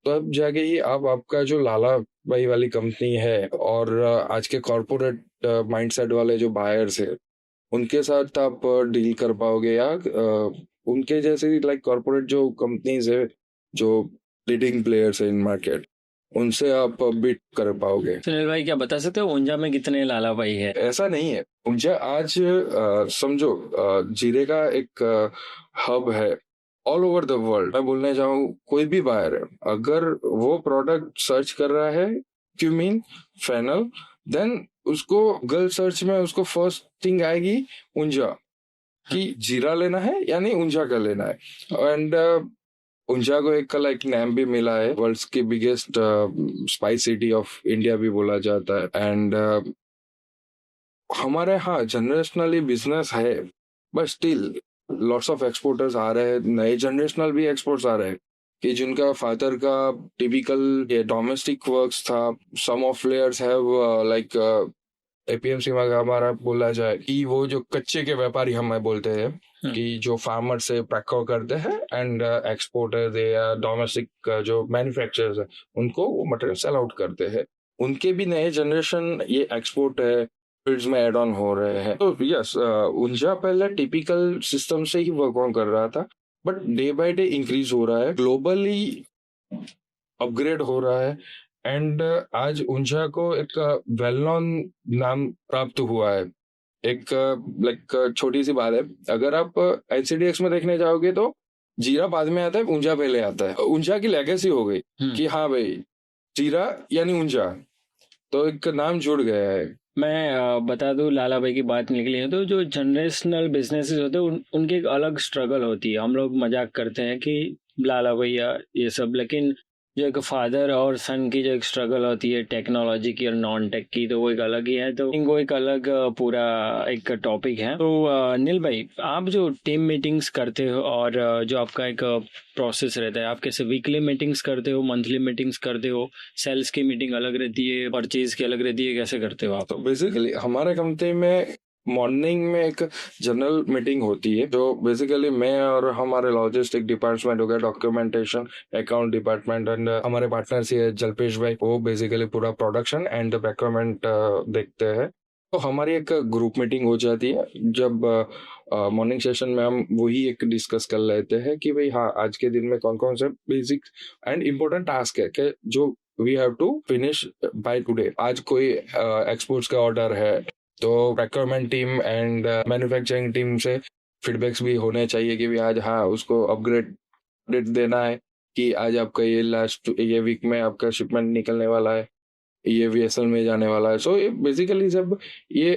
तो अब जाके ही आप आपका जो लाला भाई वाली कंपनी है और आज के कॉर्पोरेट माइंडसेट वाले जो बायर्स है उनके साथ आप डील कर पाओगे, या उनके जैसे लाइक कॉर्पोरेट जो कंपनीज है जो लीडिंग प्लेयर्स है इन मार्केट, उनसे आप बीट कर पाओगे। सुनील भाई, क्या बता सकते हो ऊंजा में कितने लाला भाई है? ऐसा नहीं है, ऊंजा आज समझो जीरे का एक हब है ऑल ओवर द वर्ल्ड। मैं बोलने जाऊँ कोई भी बायर है, अगर वो प्रोडक्ट सर्च कर रहा है क्यूमीन फेनल, देन उसको गूगल सर्च में उसको फर्स्ट थिंग आएगी ऊंजा, कि जीरा लेना है यानी ऊंजा का लेना है। एंड ऊंजा को एक लाइक नाम भी मिला है, वर्ल्ड्स की biggest spice city of India भी बोला जाता है। एंड हमारे यहाँ जनरेशनली बिजनेस है, but still lots of exporters आ रहे हैं, नए जनरेशनल भी एक्सपोर्ट्स आ रहे हैं कि जिनका फादर का टिपिकल डोमेस्टिक वर्क्स था। Some of players have like APMC में हमारा बोला जाए कि वो जो कच्चे के व्यापारी हमें बोलते हैं कि जो फार्मर से पैक करते हैं एंड एक्सपोर्टर या डोमेस्टिक जो मैन्युफैक्चरर्स है उनको वो मटेरियल सेल आउट करते हैं। उनके भी नए जनरेशन ये एक्सपोर्ट है फील्ड्स में एड ऑन हो रहे हैं। तो यस, ऊंजा पहले टिपिकल सिस्टम से ही वर्क ऑन कर रहा था, but day by day increase हो रहा है, ग्लोबली अपग्रेड हो रहा है। एंड आज ऊंजा को एक वेल नोन नाम प्राप्त हुआ है। एक लाइक छोटी सी बात है, अगर आप NCDX में देखने जाओगे तो जीरा बाद में आता है, ऊंजा पहले आता है। ऊंजा की लेगेसी हो गई कि हाँ भाई जीरा यानी ऊंजा, तो एक नाम जुड़ गया है। मैं बता दूं, लाला भाई की बात निकली है तो जो जनरेशनल बिजनेसेस होते हैं उनकी एक अलग स्ट्रगल होती है। हम लोग मजाक करते हैं कि लाला भैया ये सब, लेकिन जो एक फादर और सन की जो एक स्ट्रगल होती है टेक्नोलॉजी की और नॉन टेक की, तो वो एक अलग ही है। तो वो एक अलग पूरा एक टॉपिक है। तो नील भाई, आप जो टीम मीटिंग्स करते हो और जो आपका एक प्रोसेस रहता है, आप कैसे वीकली मीटिंग्स करते हो, मंथली मीटिंग्स करते हो, सेल्स की मीटिंग अलग रहती है, परचेज की अलग रहती है, कैसे करते हो आप? तो बेसिकली हमारे कंपनी में मॉर्निंग में एक जनरल मीटिंग होती है जो बेसिकली मैं और हमारे लॉजिस्टिक डिपार्टमेंट हो गया, डॉक्यूमेंटेशन, अकाउंट डिपार्टमेंट एंड हमारे पार्टनर्स ये जल्पेश भाई, वो बेसिकली पूरा प्रोडक्शन एंड प्रोक्योरमेंट देखते हैं। तो हमारी एक ग्रुप मीटिंग हो जाती है जब मॉर्निंग सेशन में हम वही एक डिस्कस कर लेते हैं कि भाई हाँ आज के दिन में कौन कौन से बेसिक एंड इम्पोर्टेंट टास्क है कि जो we have to finish by today. आज कोई एक्सपोर्ट्स का ऑर्डर है तो procurement team and manufacturing team से फीडबैक्स भी होने चाहिए कि भी आज हाँ उसको अपग्रेड देना है कि आज आपका ये लास्ट ये वीक में आपका शिपमेंट निकलने वाला है, ये VSL में जाने वाला है। सो बेसिकली जब ये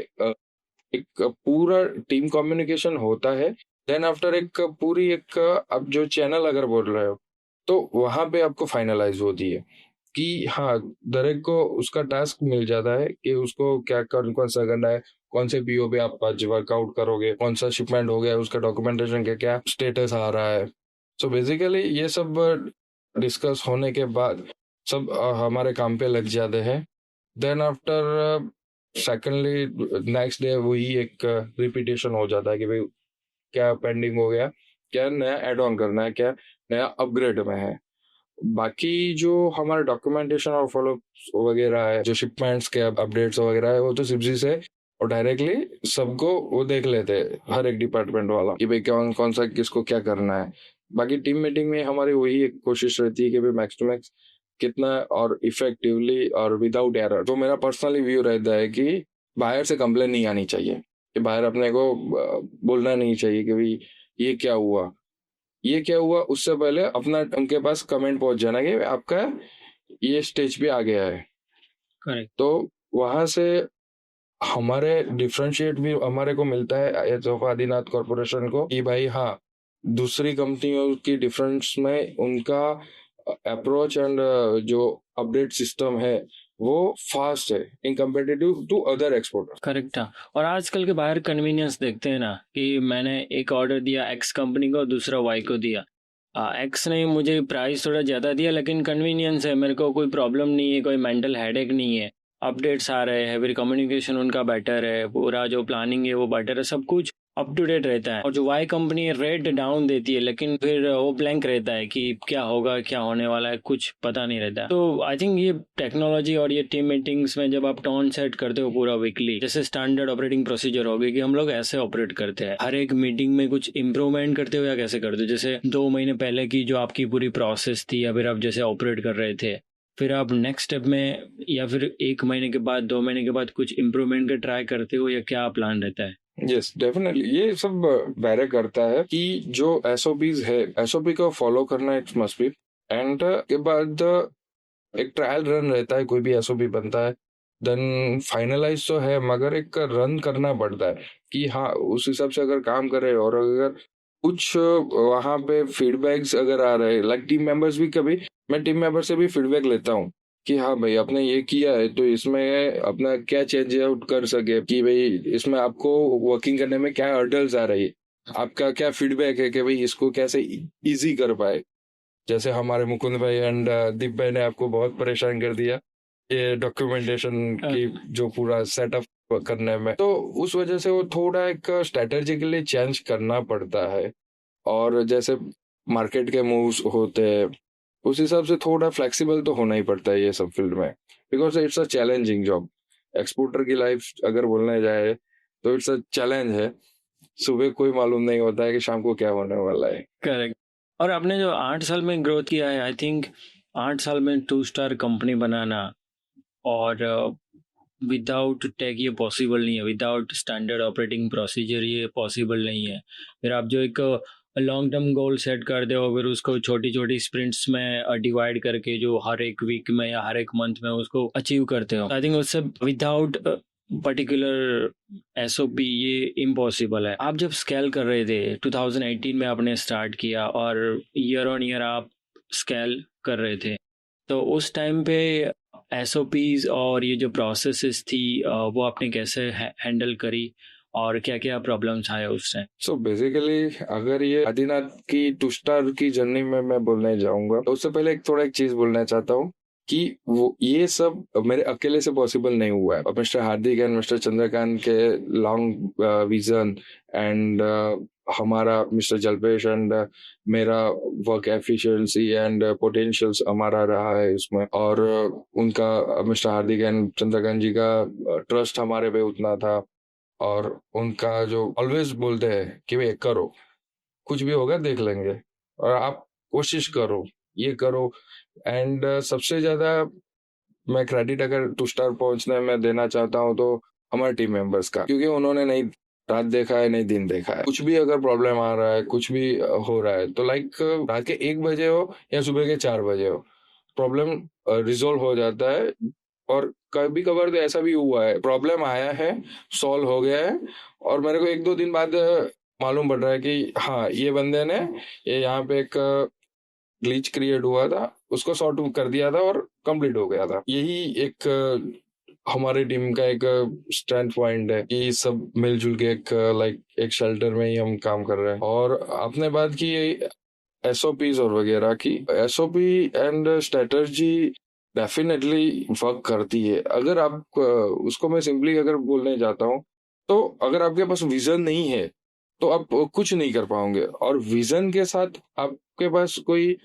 एक पूरा टीम कम्युनिकेशन होता है, देन आफ्टर एक पूरी एक आप जो चैनल अगर बोल रहे हो तो वहां पे आपको फाइनलाइज होती है कि हाँ दरेक को उसका टास्क मिल जाता है कि उसको क्या कौन कौन सा करना है, कौन से PO पे आप आज वर्कआउट करोगे, कौन सा शिपमेंट हो गया, उसका डॉक्यूमेंटेशन का क्या स्टेटस आ रहा है। सो बेसिकली ये सब डिस्कस होने के बाद सब हमारे काम पे लग जाते हैं। Then after secondly next day वही एक रिपीटेशन हो जाता है कि भाई क्या पेंडिंग हो गया, क्या नया एड ऑन करना है, क्या नया अपग्रेड में है। बाकी जो हमारा डॉक्यूमेंटेशन और फॉलो वगैरह है, जो शिपमेंट्स के अपडेट्स वगैरह है, वो तो सिप्जी से और डायरेक्टली सबको वो देख लेते हैं, हर एक डिपार्टमेंट वाला, कि भाई कौन कौन सा किसको क्या करना है। बाकी टीम मीटिंग में हमारी वही एक कोशिश रहती है कि भाई मैक्स टू मैक्स कितना और इफेक्टिवली और विदाउट एरर। तो मेरा पर्सनली व्यू रहता है कि बाहर से कंप्लेन नहीं आनी चाहिए, कि बाहर अपने को बोलना नहीं चाहिए कि भाई ये क्या हुआ, ये क्या हुआ। उससे पहले अपना उनके पास कमेंट पहुंच जाना कि आपका ये स्टेज पे आ गया है। करेक्ट। तो वहां से हमारे डिफरेंशिएट भी हमारे को मिलता है एज ऑफ आदिनाथ कॉर्पोरेशन को, कि भाई हाँ, दूसरी कंपनियों की डिफरेंस में उनका अप्रोच एंड जो अपडेट सिस्टम है वो फास्ट है in comparative to other exporters. Correct था। और आजकल के बाहर कन्वीनियंस देखते हैं ना, कि मैंने एक ऑर्डर दिया एक्स कंपनी को, दूसरा वाई को दिया। एक्स ने मुझे प्राइस थोड़ा ज़्यादा दिया, लेकिन कन्वीनियंस है, मेरे को कोई प्रॉब्लम नहीं है, कोई मेंटल हेडेक नहीं है। अपडेट्स आ रहे हैं, फिर कम्युनिकेशन उनका बेटर है, पूरा जो प्लानिंग है वो बेटर है, सब कुछ अप टू डेट रहता है। और जो वाई कंपनी है रेट डाउन देती है, लेकिन फिर वो ब्लैंक रहता है कि क्या होगा, क्या होने वाला है, कुछ पता नहीं रहता है। तो आई थिंक ये टेक्नोलॉजी और ये टीम मीटिंग्स में जब आप टोन सेट करते हो पूरा वीकली, जैसे स्टैंडर्ड ऑपरेटिंग प्रोसीजर हो गई कि हम लोग ऐसे ऑपरेट करते हैं, हर एक मीटिंग में कुछ इंप्रूवमेंट करते हो या कैसे करते हो। जैसे 2 महीने पहले की जो आपकी पूरी प्रोसेस थी, या फिर आप जैसे ऑपरेट कर रहे थे, फिर आप नेक्स्ट स्टेप में या फिर 1 महीने के बाद, 2 महीने के बाद कुछ इम्प्रूवमेंट का ट्राई करते हो, या क्या प्लान रहता है? यस डेफिनेटली, ये सब वेरी करता है कि जो एसओपीज है, एसओपी को फॉलो करना इट्स मस्ट बी। एंड के बाद एक ट्रायल रन रहता है, कोई भी एसओपी बनता है, देन फाइनलाइज तो है, मगर एक रन करना पड़ता है कि हाँ उस हिसाब से अगर काम करे। और अगर कुछ वहां पे फीडबैक्स अगर आ रहे, लाइक टीम मेंबर्स भी, कभी मैं टीम मेंबर से भी फीडबैक लेता हूँ कि हाँ भाई आपने ये किया है तो इसमें अपना क्या चेंज आउट कर सके, कि भाई इसमें आपको वर्किंग करने में क्या हर्डल्स आ रही है, आपका क्या फीडबैक है कि भाई इसको कैसे इजी कर पाए। जैसे हमारे मुकुंद भाई एंड दीप भाई ने आपको बहुत परेशान कर दिया ये डॉक्यूमेंटेशन की जो पूरा सेटअप करने में, तो उस वजह से वो थोड़ा एक स्ट्रेटेजिकली चेंज करना पड़ता है। और जैसे मार्केट के मूव्स होते हैं उस हिसाब से थोड़ा फ्लेक्सिबल तो होना ही पड़ता है ये सब फील्ड में, because it's a challenging job. Exporter की लाइफ अगर बोलने जाए तो इट्स अ चैलेंज है। सुबह कोई मालूम नहीं होता है कि शाम को क्या होने वाला है। करेक्ट। और आपने जो 8 साल में ग्रोथ किया है, आई थिंक 8 साल में 2 स्टार कंपनी बनाना, और विदाउट टेक ये पॉसिबल नहीं है, विदाउट स्टैंडर्ड ऑपरेटिंग प्रोसीजर ये पॉसिबल नहीं है। फिर आप जो एक लॉन्ग टर्म गोल सेट करते हो, फिर उसको छोटी छोटी स्प्रिंट्स में डिवाइड करके जो हर एक वीक में या हर एक मंथ में उसको अचीव करते हो, आई थिंक उससे विदाउट पर्टिकुलर एसओपी ये इम्पॉसिबल है। आप जब स्केल कर रहे थे 2018 में आपने स्टार्ट किया, और ईयर ऑन ईयर आप स्केल कर रहे थे, तो उस टाइम पे एसओपीज और ये जो प्रोसेसेस थी वो आपने कैसे हैंडल करी, और क्या क्या प्रॉब्लम्स आए उस टाइम? सो बेसिकली अगर ये आदिनाथ की 2 स्टार की जर्नी में मैं बोलने जाऊंगा तो उससे पहले एक चीज बोलना चाहता हूँ कि वो ये सब मेरे अकेले से पॉसिबल नहीं हुआ है। Mister Hardik and mister Chandrakant के लॉन्ग विजन एंड हमारा मिस्टर जल्पेश एंड मेरा वर्क एफिशिएंसी एंड पोटेंशियल्स हमारा रहा है इसमें, और उनका मिस्टर हार्दिक एंड चंद्रकांत जी का ट्रस्ट हमारे पे उतना था। और उनका जो ऑलवेज बोलते हैं कि भाई करो, कुछ भी होगा देख लेंगे, और आप कोशिश करो, ये करो। एंड सबसे ज्यादा मैं क्रेडिट अगर 2 स्टार पहुंचने में देना चाहता हूँ तो हमारे टीम मेंबर्स का, क्योंकि उन्होंने नहीं रात देखा है नहीं दिन देखा है। कुछ भी अगर प्रॉब्लम आ रहा है, कुछ भी हो रहा है, तो लाइक रात के 1 बजे हो या सुबह के 4 बजे हो, प्रॉब्लम रिजोल्व हो जाता है। और कभी कभार तो ऐसा भी हुआ है, प्रॉब्लम आया है, सॉल्व हो गया है, और मेरे को 1-2 दिन बाद मालूम पड़ रहा है कि हाँ ये बंदे ने ये यहाँ पे एक ग्लिच क्रिएट हुआ था, उसको सॉर्ट कर दिया था और कंप्लीट हो गया था। यही एक हमारे टीम का एक स्ट्रेंथ पॉइंट है कि सब मिलजुल के एक लाइक एक शेल्टर में ही हम काम कर रहे हैं। और आपने बात की एसओपीज और वगैरह की, SOP and strategy definitely work करती है। अगर आप उसको मैं सिंपली अगर बोलने जाता हूँ, तो अगर आपके पास विजन नहीं है तो आप कुछ नहीं कर पाओगे, और विजन के साथ आपके पास कोई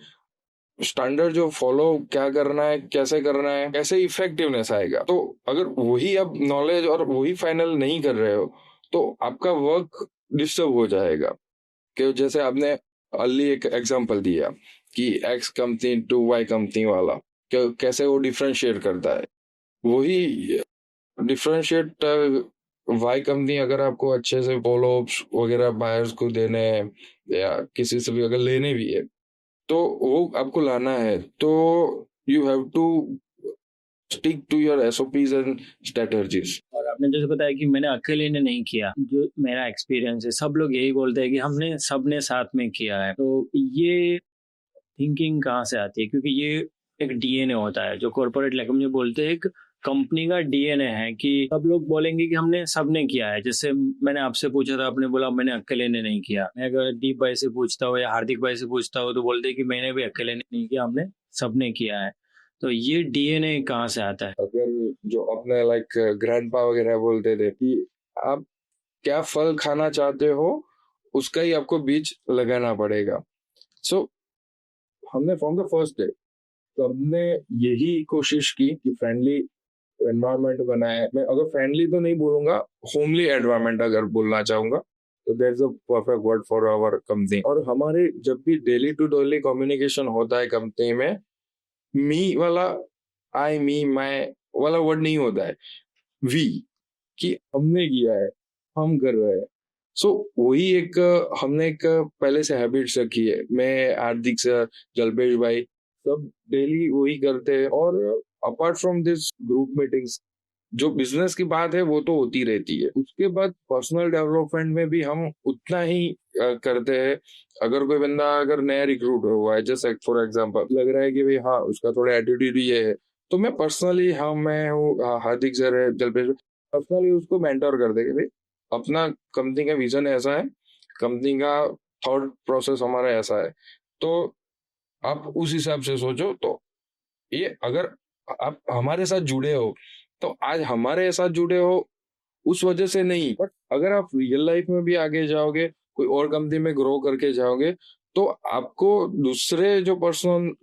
स्टैंडर्ड जो फॉलो क्या करना है, कैसे करना है, कैसे इफेक्टिवनेस आएगा। तो अगर वही आप नॉलेज और वही फाइनल नहीं कर रहे हो तो आपका वर्क डिस्टर्ब हो जाएगा। कि जैसे आपने अली एक एग्जांपल दिया कि X company to Y company वाला, कैसे वो डिफरेंशिएट करता है, वही डिफरेंशिएट वाई कंपनी अगर आपको अच्छे से फॉलो वगैरह बायर्स को देने हैं या किसी से भी अगर लेने भी है तो वो आपको लाना है, तो you have to stick to your SOPs and strategies. और आपने जैसे बताया कि मैंने अकेले ने नहीं किया, जो मेरा एक्सपीरियंस है सब लोग यही बोलते हैं कि हमने सबने साथ में किया है। तो ये थिंकिंग कहाँ से आती है? क्योंकि ये एक डीएनए होता है जो कॉर्पोरेट लेवल में बोलते हैं, एक कंपनी का डीएनए है कि सब लोग बोलेंगे कि हमने सबने किया है। जैसे मैंने आपसे पूछा था, आपने बोला मैंने अकेले ने नहीं किया। मैं अगर दीप भाई से पूछता हूँ या हार्दिक भाई से पूछता हूँ तो बोलते हैं कि मैंने भी अकेले ने नहीं किया, हमने सबने किया है। तो ये डीएनए कहाँ से आता है? अगर जो अपने लाइक ग्रैंडपा वगैरह बोलते थे कि आप क्या फल खाना चाहते हो उसका ही आपको बीज लगाना पड़ेगा। सो हमने फ्रॉम द फर्स्ट डे तो हमने यही कोशिश की कि फ्रेंडली एनवायरनमेंट बनाए। मैं अगर फ्रेंडली तो नहीं बोलूंगा, होमली एनवायरनमेंट अगर बोलना चाहूंगा तो that's a perfect word for our company. और हमारे जब भी डेली टू डेली कम्युनिकेशन होता है कंपनी में, मी वाला, आई मी मैं वाला वर्ड नहीं होता है, वी, कि हमने किया है, हम कर रहे हैं। सो वही एक हमने एक पहले से हैबिट्स रखी है। मैं, हार्दिक सर, जल्पेश भाई सब डेली वही करते हैं। और apart from this group meetings, जो बिजनेस की बात है वो तो होती रहती है, उसके बाद पर्सनल डेवलपमेंट में भी हम उतना ही करते हैं। अगर कोई बंदा अगर नया रिक्रूट हुआ है, जैसे फॉर एग्जांपल लग रहा है कि भाई हाँ उसका थोड़ा एटीट्यूड ये है, तो मैं पर्सनली, हाँ मैं हूँ, हार्दिक सर है, जल्पेश, पर्सनली उसको मेंटर कर देंगे भाई अपना कंपनी का विजन ऐसा है, कंपनी का थॉट प्रोसेस हमारा ऐसा है, तो आप उस हिसाब से सोचो। तो ये अगर आप हमारे साथ जुड़े हो तो आज हमारे साथ जुड़े हो उस वजह से नहीं, बट अगर आप रियल लाइफ में भी आगे जाओगे, कोई और कंपनी में ग्रो करके जाओगे, तो आपको दूसरे जो पर्सन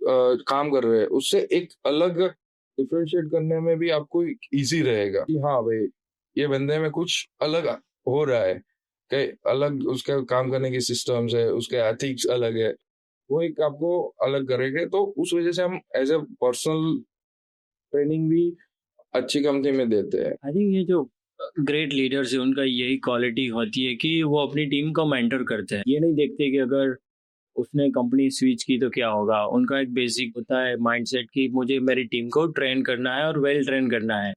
काम कर रहे हैं उससे एक अलग डिफरेंशिएट करने में भी आपको इजी रहेगा कि हाँ भाई ये बंदे में कुछ अलग हो रहा है, कि अलग उसका काम करने की सिस्टम्स है, उसके एथिक्स अलग है, वो एक आपको अलग करेंगे। तो उस वजह से हम एज ए पर्सनल ट्रेनिंग भी अच्छी कंपनी में देते हैं। आई थिंक ये जो ग्रेट लीडर्स है उनका यही क्वालिटी होती है कि वो अपनी टीम को मेंटर करते हैं। ये नहीं देखते कि अगर उसने कंपनी स्विच की तो क्या होगा। उनका एक बेसिक होता है माइंडसेट कि मुझे मेरी टीम को ट्रेन करना है और वेल ट्रेन करना है।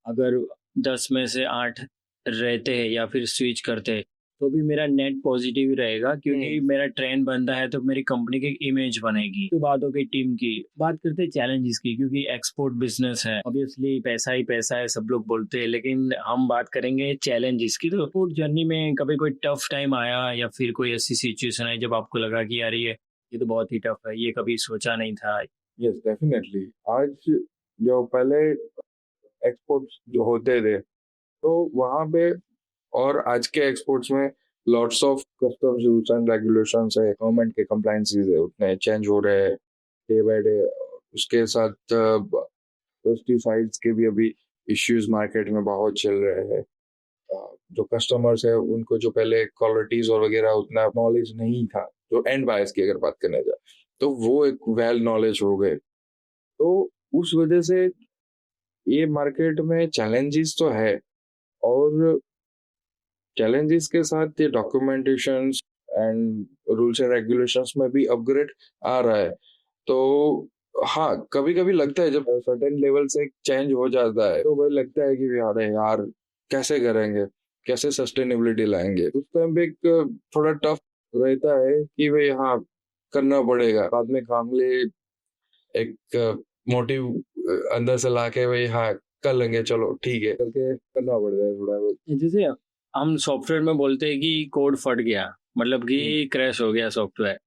अगर 10 में से 8 रहते हैं या फिर स्विच करते हैं तो भी मेरा नेट पॉजिटिव ही रहेगा, क्योंकि मेरा ट्रेंड बनता है तो मेरी कंपनी की इमेज बनेगी। तो बात हो गई टीम की, बात करते हैं चैलेंजेस की, क्योंकि एक्सपोर्ट बिजनेस है, ऑब्वियसली पैसा ही पैसा है सब लोग बोलते हैं, लेकिन हम बात करेंगे चैलेंजेस की। तो एक्सपोर्ट जर्नी में कभी कोई टफ टाइम आया या फिर कोई ऐसी सिचुएशन है जब आपको लगा कि यार ये तो बहुत ही टफ है, ये कभी सोचा नहीं था? Yes definitely. आज जो पहले एक्सपोर्ट्स जो होते थे तो वहां पे और आज के एक्सपोर्ट्स में lots of customs rules and regulations है, गवर्नमेंट के कंप्लायंसेस है, उतने चेंज हो रहे हैं डे बाय डे। उसके साथ पेस्टिसाइड्स के भी अभी इश्यूज मार्केट में बहुत चल रहे हैं। जो कस्टमर्स है उनको जो पहले क्वालिटीज और वगैरह उतना नॉलेज नहीं था, जो एंड बायर्स की अगर बात करने जाए तो वो एक वेल नॉलेज हो गए। तो उस वजह से ये मार्केट में चैलेंजेस तो है, और चैलेंजेस के साथ ये documentation and rules and regulations में भी अपग्रेड आ रहा है। तो हाँ कभी कभी लगता है जब सर्टेन लेवल से चेंज हो जाता है तो वही लगता है कि यार यार कैसे करेंगे, कैसे सस्टेनेबिलिटी लाएंगे। उस टाइम पे एक थोड़ा टफ रहता है कि भाई हाँ करना पड़ेगा, बाद में काम ले एक मोटिव अंदर से लाके भाई हाँ कर लेंगे, चलो ठीक है करके करना पड़ता है थोड़ा बहुत। जैसे हम सॉफ्टवेयर में बोलते हैं कि कोड फट गया, मतलब कि क्रैश हो गया सॉफ्टवेयर।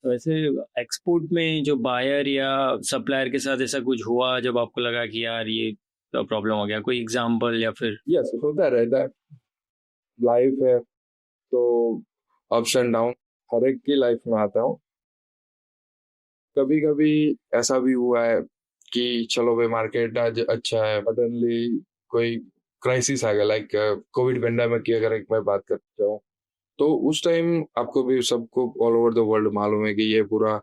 वैसे एक्सपोर्ट में जो बायर या सप्लायर के साथ ऐसा कुछ हुआ जब आपको लगा कि यार ये तो प्रॉब्लम हो गया, कोई एग्जांपल या फिर? यस, होता रहता है, लाइफ है, तो अप्स एंड डाउन हर एक की लाइफ में आता हूँ। कभी कभी ऐसा भी हुआ है कि चलो भाई मार्केट आज अच्छा है, सडनली कोई क्राइसिस आ गया, लाइक कोविड पेंडेमिक की अगर एक मैं बात करता हूँ, तो उस टाइम आपको भी सबको ऑल ओवर द वर्ल्ड मालूम है कि ये पूरा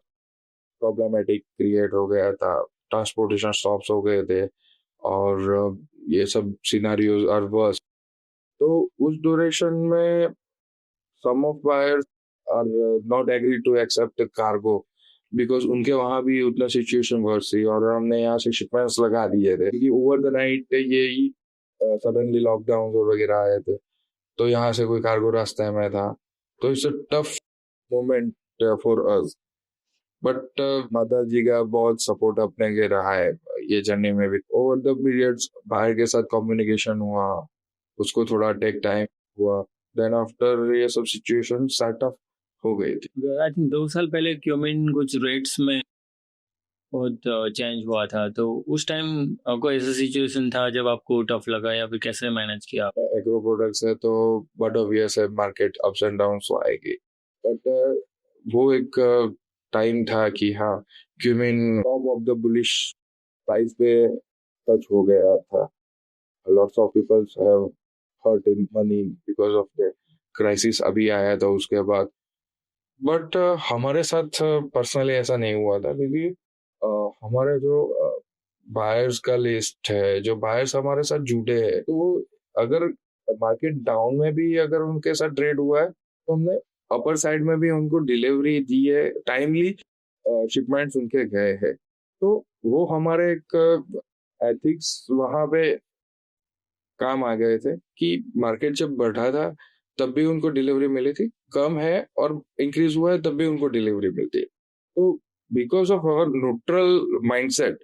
प्रॉब्लमेटिक क्रिएट हो गया था, ट्रांसपोर्टेशन स्टॉप्स हो गए थे, और ये सब सिनारियोज आर वर्स। तो उस ड्यूरेशन में some of buyers are not agree to accept cargo, because उनके वहां भी उतना सिचुएशन वर्स थी, और हमने यहाँ से शिपमेंट्स लगा दिए थे क्योंकि ओवर द नाइट ये ही सडनली लॉकडाउन वगैरह आए थे, तो यहाँ से कोई कार्गो रास्ते में था। तो it's a tough moment for us, but माता जी का बहुत सपोर्ट अपने के रहा है ये जर्नी में भी। ओवर द पीरियड्स बाहर के साथ कम्युनिकेशन हुआ, उसको थोड़ा टेक टाइम हुआ, देन आफ्टर ये सब सिचुएशन सेट अप हो गई थी। आई थिंक 2 साल पहले क्यूमिन कुछ रेट्स में बहुत चेंज हुआ था, तो उस टाइम आपको ऐसा सिचुएशन था जब आपको टफ लगा या फिर कैसे मैनेज किया आप? एग्रो प्रोडक्ट्स है तो बट ऑब्वियस है मार्केट अप्स एंड डाउन तो आएगी, बट वो एक टाइम था कि हाँ, cumin top of the bullish price पे टच हो गया था। Lots of peoples have hurt in money because of the crisis अभी आया था उसके बाद। बट हमारे साथ पर्सनली ऐसा नहीं हुआ था, क्योंकि हमारे जो बायर्स का लिस्ट है, जो बायर्स हमारे साथ जुड़े हैं, तो अगर मार्केट डाउन में भी अगर उनके साथ ट्रेड हुआ है, तो हमने अपर साइड में भी उनको डिलीवरी दी है, टाइमली शिपमेंट्स उनके गए हैं। तो वो हमारे एक एथिक्स वहां पे काम आ गए थे कि मार्केट जब बढ़ा था तब भी उनको डिलीवरी मिली थी, कम है और इंक्रीज हुआ है तब भी उनको डिलीवरी मिलती है। तो because of our neutral mindset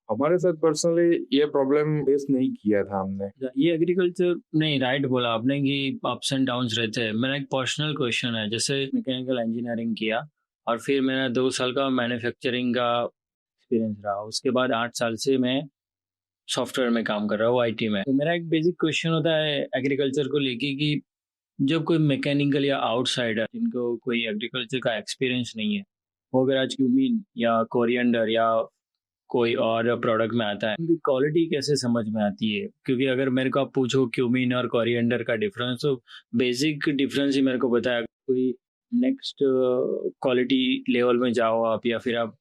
हमारे साथ पर्सनली ये प्रॉब्लम फेस नहीं किया था हमने। ये एग्रीकल्चर नहीं, राइट बोला आपने कि अप्स एंड डाउन्स रहते हैं। मेरा एक पर्सनल क्वेश्चन है, जैसे मैकेनिकल इंजीनियरिंग किया और फिर मेरा 2 साल का मैन्युफैक्चरिंग का एक्सपीरियंस रहा, उसके बाद 8 साल से मैं सॉफ्टवेयर में काम कर रहा हूँ, आईटी में। तो मेरा एक बेसिक क्वेश्चन होता है एग्रीकल्चर को लेके कि जब कोई मैकेनिकल या आउटसाइडर जिनको कोई एग्रीकल्चर का एक्सपीरियंस नहीं है, वो अगर आज क्यूमीन या कोरिएंडर या कोई और प्रोडक्ट में आता है, उनकी क्वालिटी कैसे समझ में आती है? क्योंकि अगर मेरे को आप पूछो क्यूमीन और कोरिएंडर का डिफरेंस, तो बेसिक डिफरेंस ही मेरे को पता है। कोई नेक्स्ट क्वालिटी लेवल में जाओ आप, या फिर आप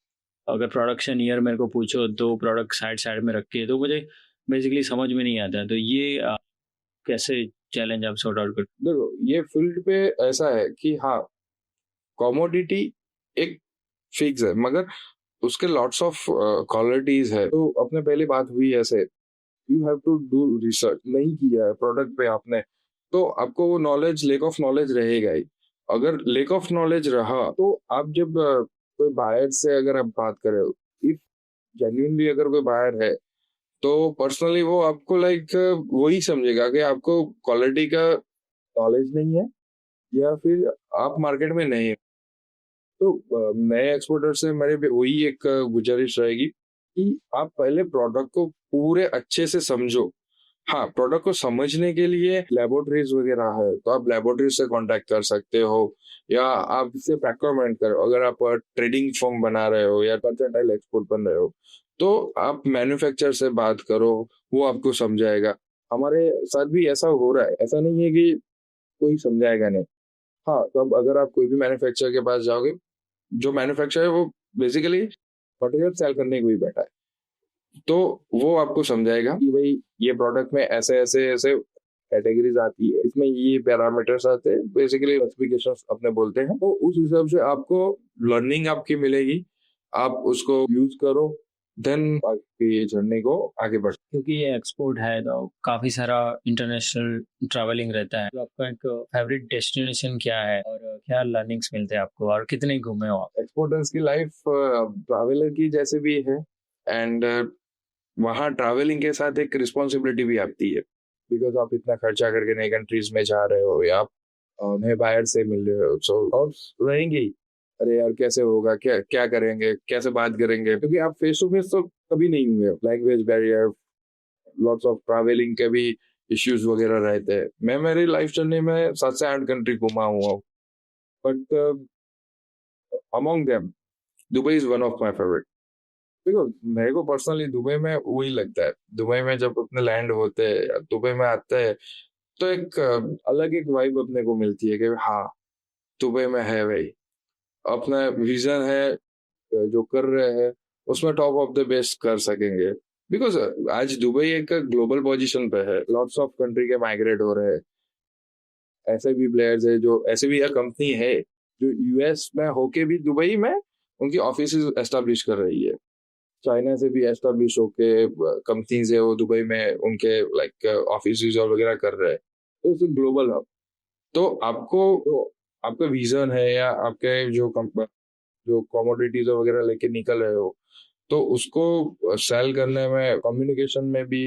अगर प्रोडक्शन ईयर मेरे को पूछो, 2 प्रोडक्ट साइड साइड में रख के, तो मुझे बेसिकली समझ में नहीं आता है। तो ये कैसे चैलेंज आप सॉर्ट आउट करते? देखो, ये फील्ड पे ऐसा है कि हाँ, कमोडिटी एक फिक्स है, मगर उसके लॉट्स ऑफ क्वालिटीज है। तो अपने पहले बात हुई ऐसे, you have to do research, नहीं किया है प्रोडक्ट पे आपने, तो आपको वो नॉलेज, लेक ऑफ नॉलेज रहेगा ही। अगर लेक ऑफ नॉलेज रहा तो आप जब कोई बायर से अगर आप बात करें, इफ जेन्युइनली अगर कोई बायर है, तो पर्सनली वो आपको लाइक वही समझेगा कि आपको क्वालिटी का नॉलेज नहीं है, या फिर आप मार्केट में नहीं है। तो नए एक्सपोर्टर से मेरे भी वही एक गुजारिश रहेगी कि आप पहले प्रोडक्ट को पूरे अच्छे से समझो। हाँ, प्रोडक्ट को समझने के लिए लेबोरेटरीज वगैरह है, तो आप लेबोरेटरी से कांटेक्ट कर सकते हो, या आप इससे प्रोक्योरमेंट करो। अगर आप ट्रेडिंग फॉर्म बना रहे हो या मर्केंटाइल एक्सपोर्ट बन रहे हो, तो आप मैन्युफैक्चरर से बात करो, वो आपको समझाएगा। हमारे साथ भी ऐसा हो रहा है, ऐसा नहीं है कि कोई समझाएगा नहीं। हाँ, तो अब अगर आप कोई भी मैन्युफैक्चरर के पास जाओगे, जो मैन्युफैक्चरर है वो बेसिकली मटेरियल सेल करने को ही बैठा है, तो वो आपको समझाएगा कि भाई ये प्रोडक्ट में ऐसे ऐसे ऐसे कैटेगरीज आती है, इसमें ये पैरामीटर्स आते हैं, बेसिकली स्पेसिफिकेशंस अपने बोलते हैं। तो उस हिसाब से आपको लर्निंग आपकी मिलेगी, आप उसको यूज करो, देन आपकी जर्नी को आगे बढ़। क्योंकि ये एक्सपोर्ट है तो काफ़ी सारा इंटरनेशनल ट्रैवलिंग रहता है, तो आपका एक फेवरेट डेस्टिनेशन क्या है और क्या लर्निंग्स मिलते हैं आपको, और कितने घूमे हो आप? एक्सपोर्टर्स की लाइफ ट्रैवलर की जैसे भी है, एंड वहाँ ट्रैवलिंग के साथ एक रिस्पॉन्सिबिलिटी भी आती है, बिकॉज आप इतना खर्चा करके नई कंट्रीज में जा रहे हो, या आप नए बायर से मिल रहे हो, सो और रहेंगे ही। अरे यार कैसे होगा, क्या क्या करेंगे, कैसे बात करेंगे, क्योंकि आप फेस टू फेस तो कभी नहीं हुए, language barrier, lots of travelling के भी इश्यूज वगैरह रहते हैं। मैं मेरी लाइफ जर्नी में 7 से 8 कंट्री घुमा हुआ हूँ, but among them Dubai is one of my favourite. देखो, मेरे को पर्सनली दुबई में वही लगता है, दुबई में जब अपने लैंड होते हैं, दुबई में आते हैं, तो एक अलग एक वाइब अपने को मिलती है कि हाँ, दुबई में है भाई, अपना विजन है, जो कर रहे हैं उसमें टॉप ऑफ द बेस्ट कर सकेंगे। बिकॉज आज दुबई एक ग्लोबल पोजीशन पे है, लॉट्स ऑफ कंट्री के माइग्रेट हो रहे हैं, ऐसे भी प्लेयर्स है, जो ऐसे भी एक कंपनी है जो यूएस में होके भी दुबई में उनकी ऑफिस एस्टेब्लिश कर रही है। चाइना से भी एस्टेब्लिश होके कंपनीज है वो दुबई में उनके लाइक ऑफिस और वगैरह कर रहे हैं, तो इट्स ग्लोबल हब। तो आपको जो आपका विजन है या आपके जो कमोडिटीज वगैरह लेके निकल रहे हो, तो उसको सेल करने में, कम्युनिकेशन में भी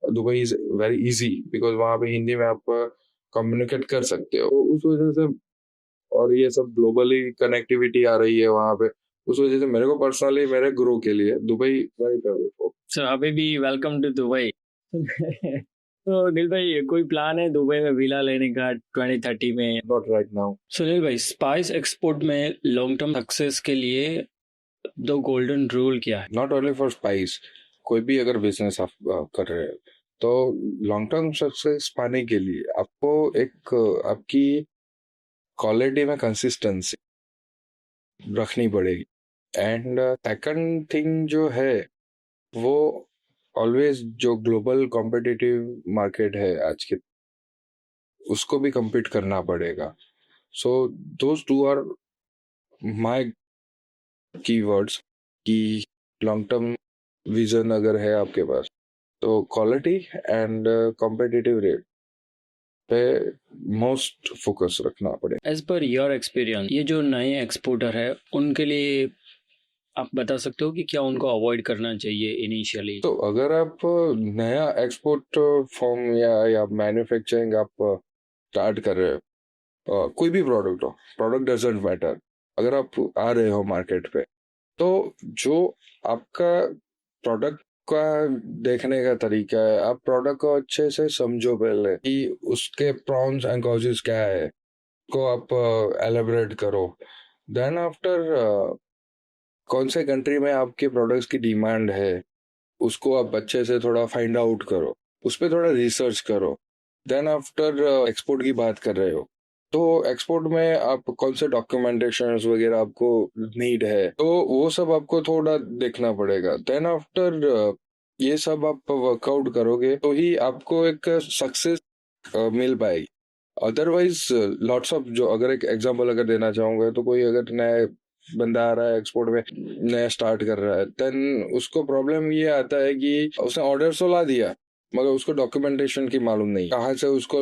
Dubai is very easy, because वहाँ पे हिंदी में आप कम्युनिकेट कर सकते हो, उस वजह से। और ये सब ग्लोबली कनेक्टिविटी आ रही है वहाँ पे, उस वजह से मेरे को पर्सनली मेरे ग्रो के लिए दुबई वेरी फेवरेट हो। सो हबीबी, वेलकम टू दुबई। तो नील भाई, कोई प्लान है दुबई में विला लेने का 2030 में? Not right now. Sunil bhai, spice export में लॉन्ग टर्म सक्सेस के लिए दो गोल्डन रूल क्या है? नॉट ओनली फॉर स्पाइस, कोई भी अगर बिजनेस आप कर रहे हो, तो लॉन्ग टर्म सक्सेस पाने के लिए आपको एक आपकी क्वालिटी में कंसिस्टेंसी रखनी पड़ेगी। एंड सेकंड थिंग जो है वो ऑलवेज जो ग्लोबल कॉम्पिटिटिव मार्केट है आज के, उसको भी compete करना पड़ेगा। So those two are my keywords कि लॉन्ग टर्म विजन अगर है आपके पास, तो क्वालिटी एंड कॉम्पिटिटिव रेट पे मोस्ट फोकस रखना पड़ेगा। एज पर योर एक्सपीरियंस, ये जो नए एक्सपोर्टर है उनके लिए आप बता सकते हो कि क्या उनको अवॉइड करना चाहिए इनिशियली? तो अगर आप नया एक्सपोर्ट फॉर्म या मैन्युफैक्चरिंग आप स्टार्ट कर रहे हो, कोई भी प्रोडक्ट हो, प्रोडक्ट डजेंट मैटर, अगर आप आ रहे हो मार्केट पे, तो जो आपका प्रोडक्ट का देखने का तरीका है, आप प्रोडक्ट को अच्छे से समझो पहले कि उसके प्रॉन्स एंड कॉजेस क्या है, को आप एलेबरेट करो। देन आफ्टर कौन से कंट्री में आपके प्रोडक्ट्स की डिमांड है, उसको आप अच्छे से थोड़ा फाइंड आउट करो, उस पर थोड़ा रिसर्च करो। देन आफ्टर एक्सपोर्ट की बात कर रहे हो, तो एक्सपोर्ट में आप कौन से डॉक्यूमेंटेशन वगैरह आपको नीड है, तो वो सब आपको थोड़ा देखना पड़ेगा। देन आफ्टर ये सब आप वर्कआउट करोगे तो ही आपको एक सक्सेस मिल पाएगी। अदरवाइज लॉट्स ऑफ, जो अगर एक एग्जांपल अगर देना चाहूंगा, तो कोई अगर नया बंदा आ रहा है एक्सपोर्ट में, नया स्टार्ट कर रहा है, देन उसको प्रॉब्लम ये आता है कि उसने ऑर्डर तो ला दिया, मगर उसको डॉक्यूमेंटेशन की मालूम नहीं, कहाँ से उसको,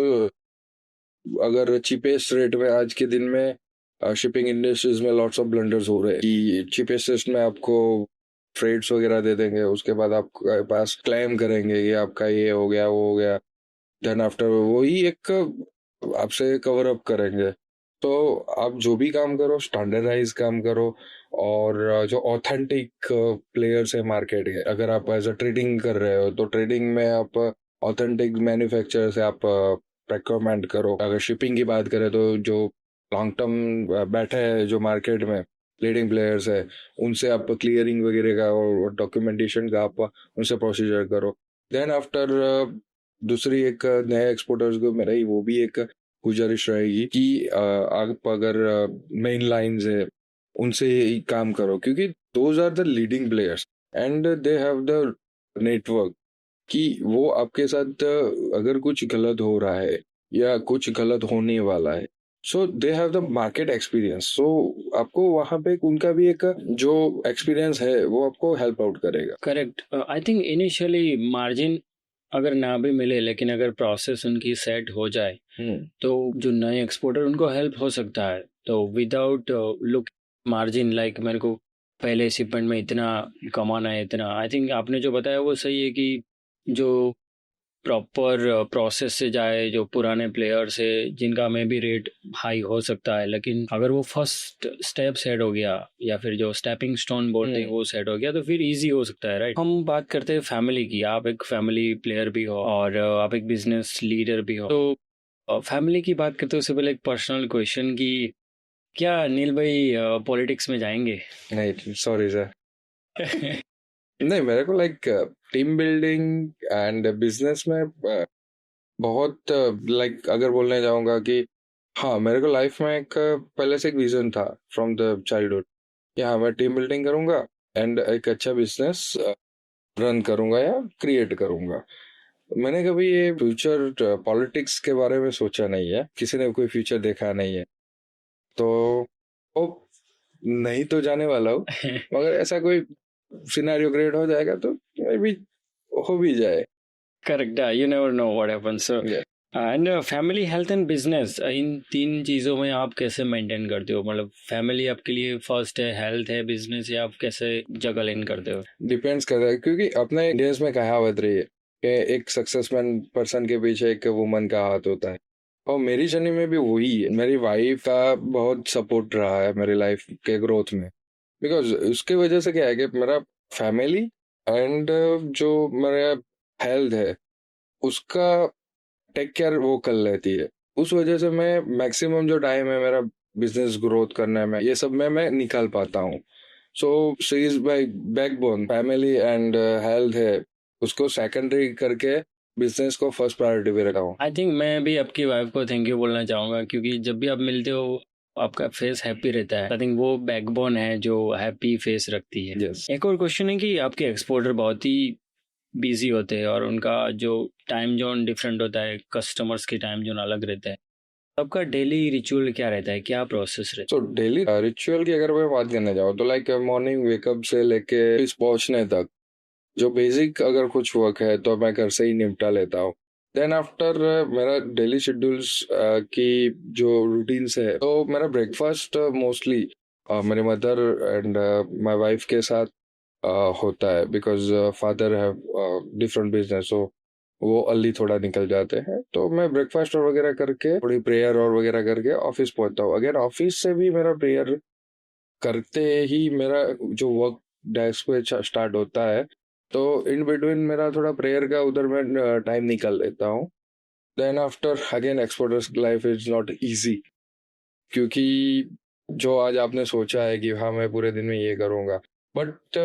अगर चीपेस्ट रेट में आज के दिन में शिपिंग इंडस्ट्रीज में लॉट्स ऑफ ब्लंडर्स हो रहे हैं कि चीपेस्ट रेट में आपको फ्रेट्स वगैरह दे देंगे, उसके बाद आपके पास क्लेम करेंगे कि आपका ये हो गया वो हो गया, देन आफ्टर वही एक आपसे कवर अप करेंगे। तो आप जो भी काम करो, स्टैंडर्डाइज काम करो, और जो ऑथेंटिक प्लेयर्स है मार्केट के, अगर आप एज अ ट्रेडिंग कर रहे हो, तो ट्रेडिंग में आप ऑथेंटिक मैन्युफैक्चरर से आप रिक्वायरमेंट करो। अगर शिपिंग की बात करें, तो जो लॉन्ग टर्म बैठे हैं जो मार्केट में लीडिंग प्लेयर्स है, उनसे आप क्लियरिंग वगैरह का और डॉक्यूमेंटेशन का आप उनसे प्रोसीजर करो। देन आफ्टर दूसरी एक नए एक्सपोर्टर्स को मेरा ही वो भी एक गुजारिश रहेगी कि आप अगर मेन लाइंस है उनसे ही काम करो, क्योंकि those are the leading players and they have the network, कि वो आपके साथ अगर कुछ गलत हो रहा है या कुछ गलत होने वाला है, so they have the market experience. So आपको वहां पे उनका भी एक जो एक्सपीरियंस है वो आपको हेल्प आउट करेगा। Correct. I think initially margin अगर ना भी मिले, लेकिन अगर प्रोसेस उनकी सेट हो जाए तो जो नए एक्सपोर्टर उनको हेल्प हो सकता है। तो विदाउट लुक मार्जिन, लाइक मेरे को पहले शिपमेंट में इतना कमाना है, इतना, आई थिंक आपने जो बताया वो सही है कि जो प्रॉपर प्रोसेस से जाए, जो पुराने प्लेयर्स है जिनका में भी रेट हाई हो सकता है, लेकिन अगर वो फर्स्ट स्टेप सेट हो गया या फिर जो स्टेपिंग स्टोन बोलते हैं वो सेट हो गया तो फिर इजी हो सकता है, राइट? हम बात करते हैं फैमिली की, आप एक फैमिली प्लेयर भी हो और आप एक बिजनेस लीडर भी हो, तो फैमिली की बात करते हैं उससे पहले एक पर्सनल क्वेश्चन की क्या अनिल भाई पॉलिटिक्स में जाएंगे? नहीं, सॉरी सर। नहीं, मेरे को like team building and business में बहुत लाइक अगर बोलने जाऊंगा कि हाँ, मेरे को लाइफ में एक पहले से एक विजन था फ्रॉम द चाइल्डहुड कि हाँ, मैं टीम बिल्डिंग करूंगा एंड एक अच्छा बिजनेस रन करूंगा या क्रिएट करूंगा। मैंने कभी ये फ्यूचर पॉलिटिक्स के बारे में सोचा नहीं है, किसी ने कोई फ्यूचर देखा नहीं है, तो वो नहीं तो जाने वाला हूँ। मगर ऐसा कोई सिनेरियो क्रिएट हो जाएगा तो मे बी हो भी जाए। Correct, you never know what happens. So Yeah. And family, health and business, इन तीन चीज़ों में आप कैसे मेंटेन करते हो? मतलब फैमिली आपके लिए फर्स्ट है, हेल्थ है, बिजनेस है, आप कैसे जगल इन करते हो? डिपेंड्स करता है, क्योंकि अपने इंडियंस में कहावत रही है कि एक सक्सेसफुल पर्सन के पीछे एक वुमन का हाथ होता है, और मेरी जर्नी में भी वही है। मेरी वाइफ का बहुत सपोर्ट रहा है मेरी लाइफ के ग्रोथ में, बिकॉज उसके वजह से क्या है कि मेरा फैमिली एंड जो मेरा हेल्थ है उसका टेक केयर वो कर लेती है। उस वजह से मैं मैक्सिमम जो टाइम है मेरा बिजनेस ग्रोथ करने में, ये सब में मैं निकाल पाता हूँ। So she is my backbone. Family and health है, उसको सेकेंडरी करके बिजनेस को फर्स्ट प्रायोरिटी पे रखा हूँ। आई थिंक मैं भी आपकी वाइफ को थैंक यू बोलना चाहूँगा, क्योंकि जब भी आप मिलते हो आपका फेस हैप्पी रहता है। आई थिंक वो बैकबोन है जो हैप्पी फेस रखती है। Yes. एक और क्वेश्चन है कि आपके एक्सपोर्टर बहुत ही बिजी होते हैं और उनका जो टाइम जोन डिफरेंट होता है, कस्टमर्स की टाइम जोन अलग रहता है, आपका डेली रिचुअल क्या रहता है, क्या प्रोसेस रहता सो डेली रिचुअल की अगर मैं बात करने जाऊँ तो लाइक मॉर्निंग वेकअप से लेके ऑफिस पहुंचने तक जो बेसिक अगर कुछ वर्क है तो मैं घर से ही निपटा लेता हूँ। देन आफ्टर मेरा डेली शेड्यूल्स की जो रूटीन्स है, तो मेरा ब्रेकफास्ट मोस्टली मेरे मदर एंड माय वाइफ के साथ होता है, because father have different business, so वो अर्ली थोड़ा निकल जाते हैं, तो मैं ब्रेकफास्ट और वगैरह करके थोड़ी प्रेयर और वगैरह करके ऑफिस पहुंचता हूँ। अगर ऑफिस से भी मेरा प्रेयर करते ही मेरा जो वर्क डेस्क पे स्टार्ट होता है, तो इन बिटवीन मेरा थोड़ा प्रेयर का उधर मैं टाइम निकाल लेता हूँ। Then after again exporters life is not easy, क्योंकि जो आज आपने सोचा है कि हाँ मैं पूरे दिन में ये करूँगा, बट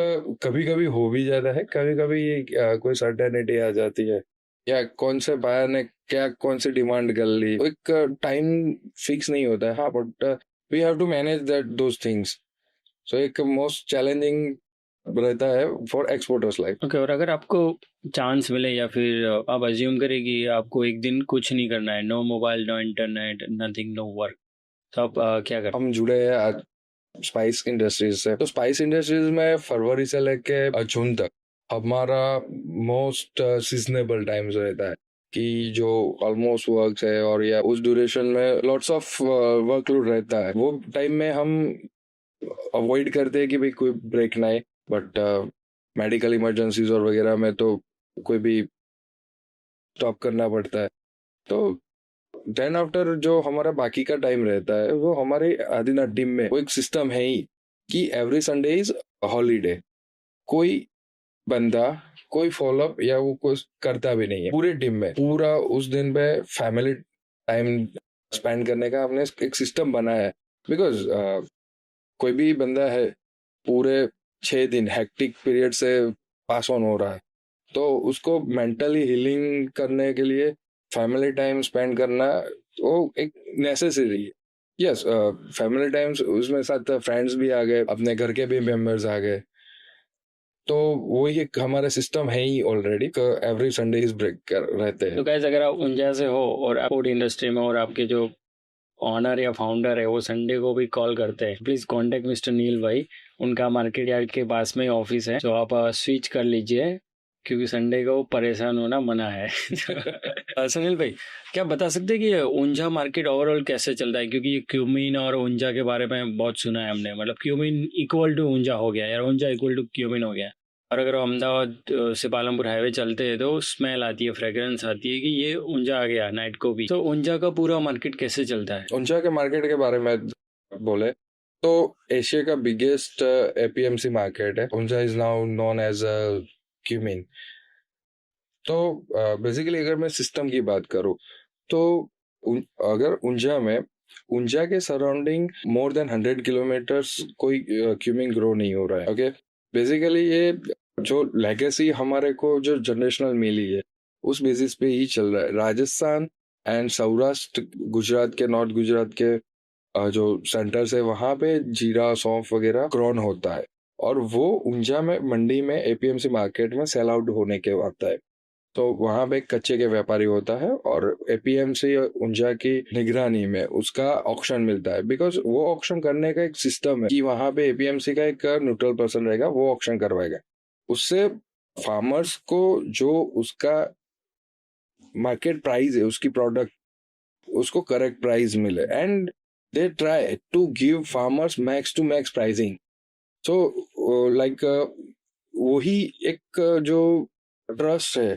कभी कभी हो भी जाता है, कभी कभी कोई सर्टेनिटी आ जाती है या कौन से बायर ने क्या कौन सी डिमांड कर ली, एक टाइम फिक्स नहीं होता है। हाँ, but we have to manage that those things. So एक मोस्ट चैलेंजिंग रहता है फॉर एक्सपोर्टर्स लाइफ। ओके, और अगर आपको चांस मिले या फिर आप अज्यूम करें कि आपको एक दिन कुछ नहीं करना है, no mobile, no internet, nothing, no work, तो आप क्या करते? हम जुड़े हैं आज स्पाइस इंडस्ट्रीज से, तो स्पाइस इंडस्ट्रीज में फरवरी से लेके जून तक हमारा मोस्ट सीजनेबल टाइम्स रहता है कि जो ऑलमोस्ट वर्क है, और या उस ड्यूरेशन में लॉट्स ऑफ वर्कलोड रहता है। वो टाइम में हम अवॉइड करते हैं कि भाई कोई ब्रेक ना आए, बट मेडिकल इमरजेंसीज और वगैरह में तो कोई भी स्टॉप करना पड़ता है। तो देन आफ्टर जो हमारा बाकी का टाइम रहता है, वो हमारे आदिना टीम में वो एक सिस्टम है ही कि एवरी संडे इज हॉलीडे। कोई बंदा कोई फॉलोअप या वो कुछ करता भी नहीं है पूरे टीम में। पूरा उस दिन पे फैमिली टाइम स्पेंड करने का हमने एक सिस्टम बनाया है, बिकॉज कोई भी बंदा है पूरे 6 दिन हेक्टिक पीरियड से पास ऑन हो रहा है, तो उसको मेंटली हीलिंग करने के लिए फैमिली टाइम स्पेंड करना वो एक नेसेसरी है। यस, फैमिली टाइम्स उसमें साथ फ्रेंड्स भी आ गए, अपने घर के भी मेंबर्स आ गए, तो वही एक हमारा सिस्टम है ही already. Every Sunday is break रहते हैं। तो गाइस, अगर आप उंजा से हो और आप फूड इंडस्ट्री में और आपके जो ऑनर या फाउंडर है वो संडे को भी कॉल करते हैं, प्लीज कांटेक्ट मिस्टर नील भाई। उनका मार्केट यार्ड के पास में ऑफिस है, तो आप स्विच कर लीजिए, क्योंकि संडे को परेशान होना मना है। सुनील भाई, क्या बता सकते हैं कि ऊंझा मार्केट ओवरऑल कैसे चलता है? क्योंकि क्यूमिन और ऊंझा के बारे में बहुत सुना है हमने, मतलब क्यूमिन इक्वल टू ऊंझा हो गया यार, ऊंझा इक्वल टू क्यूमिन हो गया। और अगर हम अहमदाबाद से पालमपुर हाईवे चलते हैं तो स्मेल आती है, फ्रेग्रेंस आती है कि ये ऊंजा आ गया नाइट को भी। तो ऊंजा का पूरा मार्केट कैसे चलता है? ऊंचा के मार्केट के बारे में बोले तो एशिया का बिगेस्ट एपीएमसी मार्केट है। Unjha is now known as cumin. तो बेसिकली अगर मैं सिस्टम की बात करूँ तो अगर ऊंजा के सराउंडिंग मोर देन 100 किलोमीटर्स कोई क्यूमिन ग्रो नहीं हो रहा है। ओके, बेसिकली ये जो लेगेसी हमारे को जो जनरेशनल मिली है उस बेसिस पे ही चल रहा है। राजस्थान एंड सौराष्ट्र, गुजरात के, नॉर्थ गुजरात के जो सेंटर्स है वहां पे जीरा, सौंफ वगैरह ग्रोन होता है और वो ऊंजा में मंडी में एपीएमसी मार्केट में सेल आउट होने के आता है। तो वहां पे एक कच्चे के व्यापारी होता है और एपीएमसी ऊंजा की निगरानी में उसका ऑक्शन मिलता है। बिकॉज वो ऑक्शन करने का एक सिस्टम है कि वहां पे एपीएमसी का एक न्यूट्रल पर्सन रहेगा, वो ऑक्शन करवाएगा। उससे फार्मर्स को जो उसका मार्केट प्राइस है उसकी प्रोडक्ट, उसको करेक्ट प्राइस मिले and they try to give farmers max to max pricing. So like वही एक जो ट्रस्ट है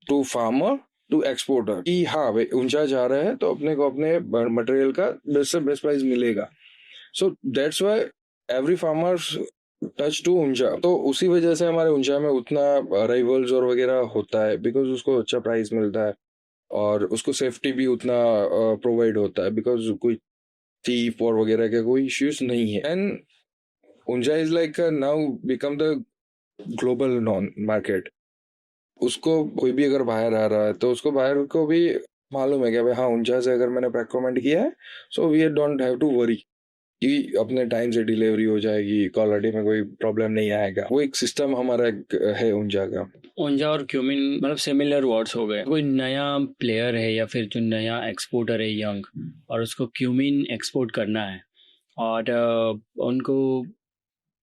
टू फार्मर टू एक्सपोर्टर कि हाँ भाई ऊंचा जा रहा है तो अपने को अपने मटेरियल का बेस्ट से बेस्ट प्राइस मिलेगा। So that's why every farmers touch to Unjha. तो उसी वजह से हमारे ऊंचा में उतना राइवल्स और वगैरह होता है बिकॉज उसको अच्छा प्राइस मिलता है और उसको सेफ्टी भी उतना प्रोवाइड होता है बिकॉज कोई थीफ और वगैरह के कोई इश्यूज नहीं है। एंड ऊंचा is like now become the global non market. उसको कोई भी अगर बाहर आ रहा है तो उसको बाहर को भी मालूम है कि भाई हाँ ऊंचा से अगर मैंने प्रेकमेंट किया है so we don't have to worry कि अपने टाइम से डिलीवरी हो जाएगी, क्वालिटी में कोई प्रॉब्लम नहीं आएगा। वो एक सिस्टम हमारा है ऊंचा का। ऊंजा और क्यूमिन मतलब सिमिलर वर्ड्स हो गए। कोई नया प्लेयर है या फिर जो नया एक्सपोर्टर है यंग, और उसको क्यूमिन एक्सपोर्ट करना है और उनको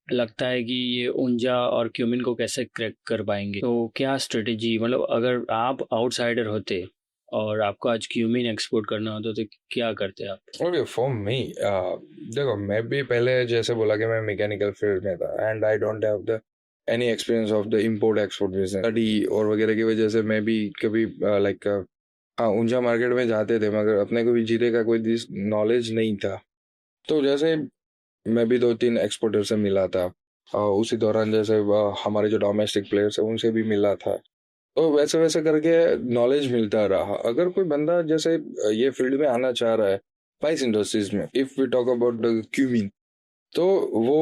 लगता है कि ये ऊंजा और क्यूमिन को कैसे क्रैक कर पाएंगे, तो क्या स्ट्रेटेजी, मतलब अगर आप आउटसाइडर होते और आपको आज क्यूमिन एक्सपोर्ट करना होता तो क्या करते आप? ओके, फॉर मी देखो मैं भी पहले जैसे बोला कि मैं मैकेनिकल फील्ड में था and I don't have the any experience of the import export business. Study और वगैरह की वजह से मैं भी कभी लाइक हाँ ऊंचा मार्केट में जाते थे मगर अपने को भी जीरे का कोई नॉलेज नहीं था। तो जैसे मैं भी 2-3 एक्सपोर्टर से मिला था उसी दौरान जैसे हमारे जो डोमेस्टिक प्लेयर्स है उनसे भी मिला था। तो वैसे वैसे करके नॉलेज मिलता रहा। अगर कोई बंदा जैसे ये फील्ड में आना चाह रहा है स्पाइस इंडस्ट्रीज में, if we talk about the cumin, तो वो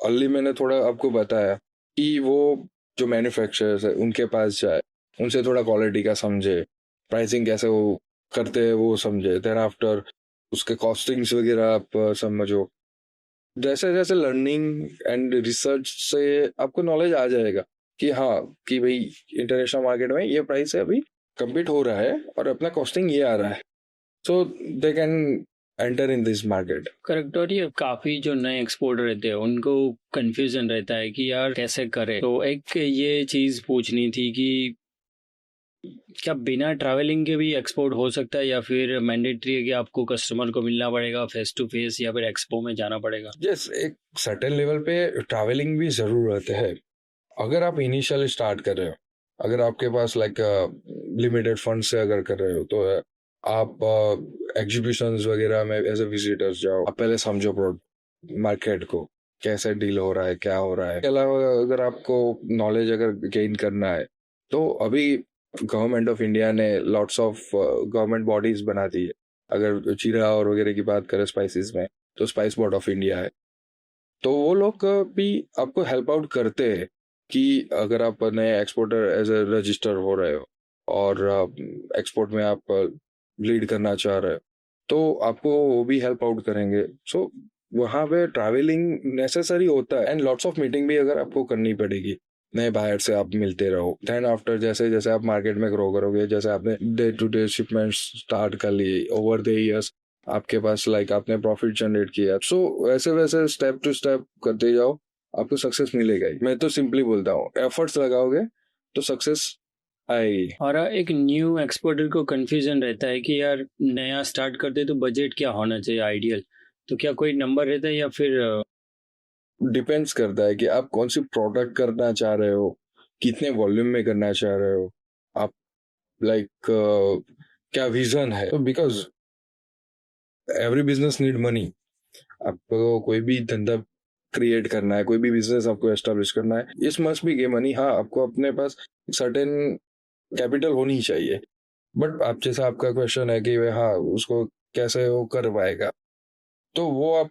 अर्ली मैंने थोड़ा आपको बताया कि वो जो मैन्युफैक्चरर्स है उनके पास जाए, उनसे थोड़ा क्वालिटी का समझे, प्राइसिंग कैसे वो करते हैं वो समझे, देन आफ्टर उसके कॉस्टिंग्स वगैरह आप समझो। जैसे जैसे लर्निंग एंड रिसर्च से आपको नॉलेज आ जाएगा कि हाँ कि भाई इंटरनेशनल मार्केट में ये प्राइस है, अभी कम्पीट हो रहा है और अपना कॉस्टिंग ये आ रहा है, so they can enter in this market. Correct. और ये काफी जो नए एक्सपोर्टर रहते हैं उनको कंफ्यूजन रहता है कि यार कैसे करें। तो एक ये चीज पूछनी थी कि क्या बिना ट्रैवलिंग के भी एक्सपोर्ट हो सकता है या फिर मैंडेटरी है कि आपको कस्टमर को मिलना पड़ेगा फेस टू फेस या फिर एक्सपो में जाना पड़ेगा? यस, एक सर्टेन लेवल पे ट्रैवलिंग भी जरूरत है। अगर आप इनिशियल स्टार्ट कर रहे हो, अगर आपके पास लाइक लिमिटेड फंड से अगर कर रहे हो तो आप एग्जीबिशंस वगैरह में एज ए विजिटर्स जाओ। आप पहले समझो प्रोडक्ट मार्केट को कैसे डील हो रहा है, क्या हो रहा है। इसके अलावा अगर आपको नॉलेज अगर गेन करना है तो अभी गवर्नमेंट ऑफ इंडिया ने लॉट्स ऑफ गवर्नमेंट बॉडीज बना दी है। अगर जीरा और वगैरह की बात करें स्पाइसेस में तो स्पाइस बोर्ड ऑफ इंडिया है। तो वो लोग भी आपको हेल्प आउट करते हैं कि अगर आप नए एक्सपोर्टर एज ए रजिस्टर हो रहे हो और एक्सपोर्ट में आप लीड करना चाह रहे हो तो आपको वो भी हेल्प आउट करेंगे। सो वहाँ पे ट्रैवलिंग नेसेसरी होता है एंड लॉट्स ऑफ मीटिंग भी अगर आपको करनी पड़ेगी, नए बायर से आप मिलते रहो। देन आफ्टर जैसे जैसे आप मार्केट में ग्रो करोगे, जैसे आपने day to day shipment start कर ली ओवर द ईयर्स, आपके पास लाइक आपने प्रॉफिट जनरेट किया, सो वैसे वैसे स्टेप टू स्टेप करते जाओ, आपको सक्सेस मिलेगा ही। मैं तो सिंपली बोलता हूँ एफर्ट्स लगाओगे तो सक्सेस आएगी। और एक न्यू एक्सपोर्टर को कंफ्यूजन रहता है कि यार नया स्टार्ट करते तो बजट क्या होना चाहिए आइडियल, तो क्या कोई नंबर रहता है या फिर डिपेंड्स करता है कि आप कौन सी प्रोडक्ट करना चाह रहे हो, कितने वॉल्यूम में करना चाह रहे हो, आप लाइक क्या विजन है। तो because every business need money. आपको कोई भी धंधा क्रिएट करना है, कोई भी बिजनेस आपको एस्टेब्लिश करना है, इस मस्ट बी गेम मनी। हाँ, आपको अपने पास सर्टेन कैपिटल होनी चाहिए, बट आप जैसा आपका क्वेश्चन है कि हाँ उसको कैसे वो कर पाएगा, तो वो आप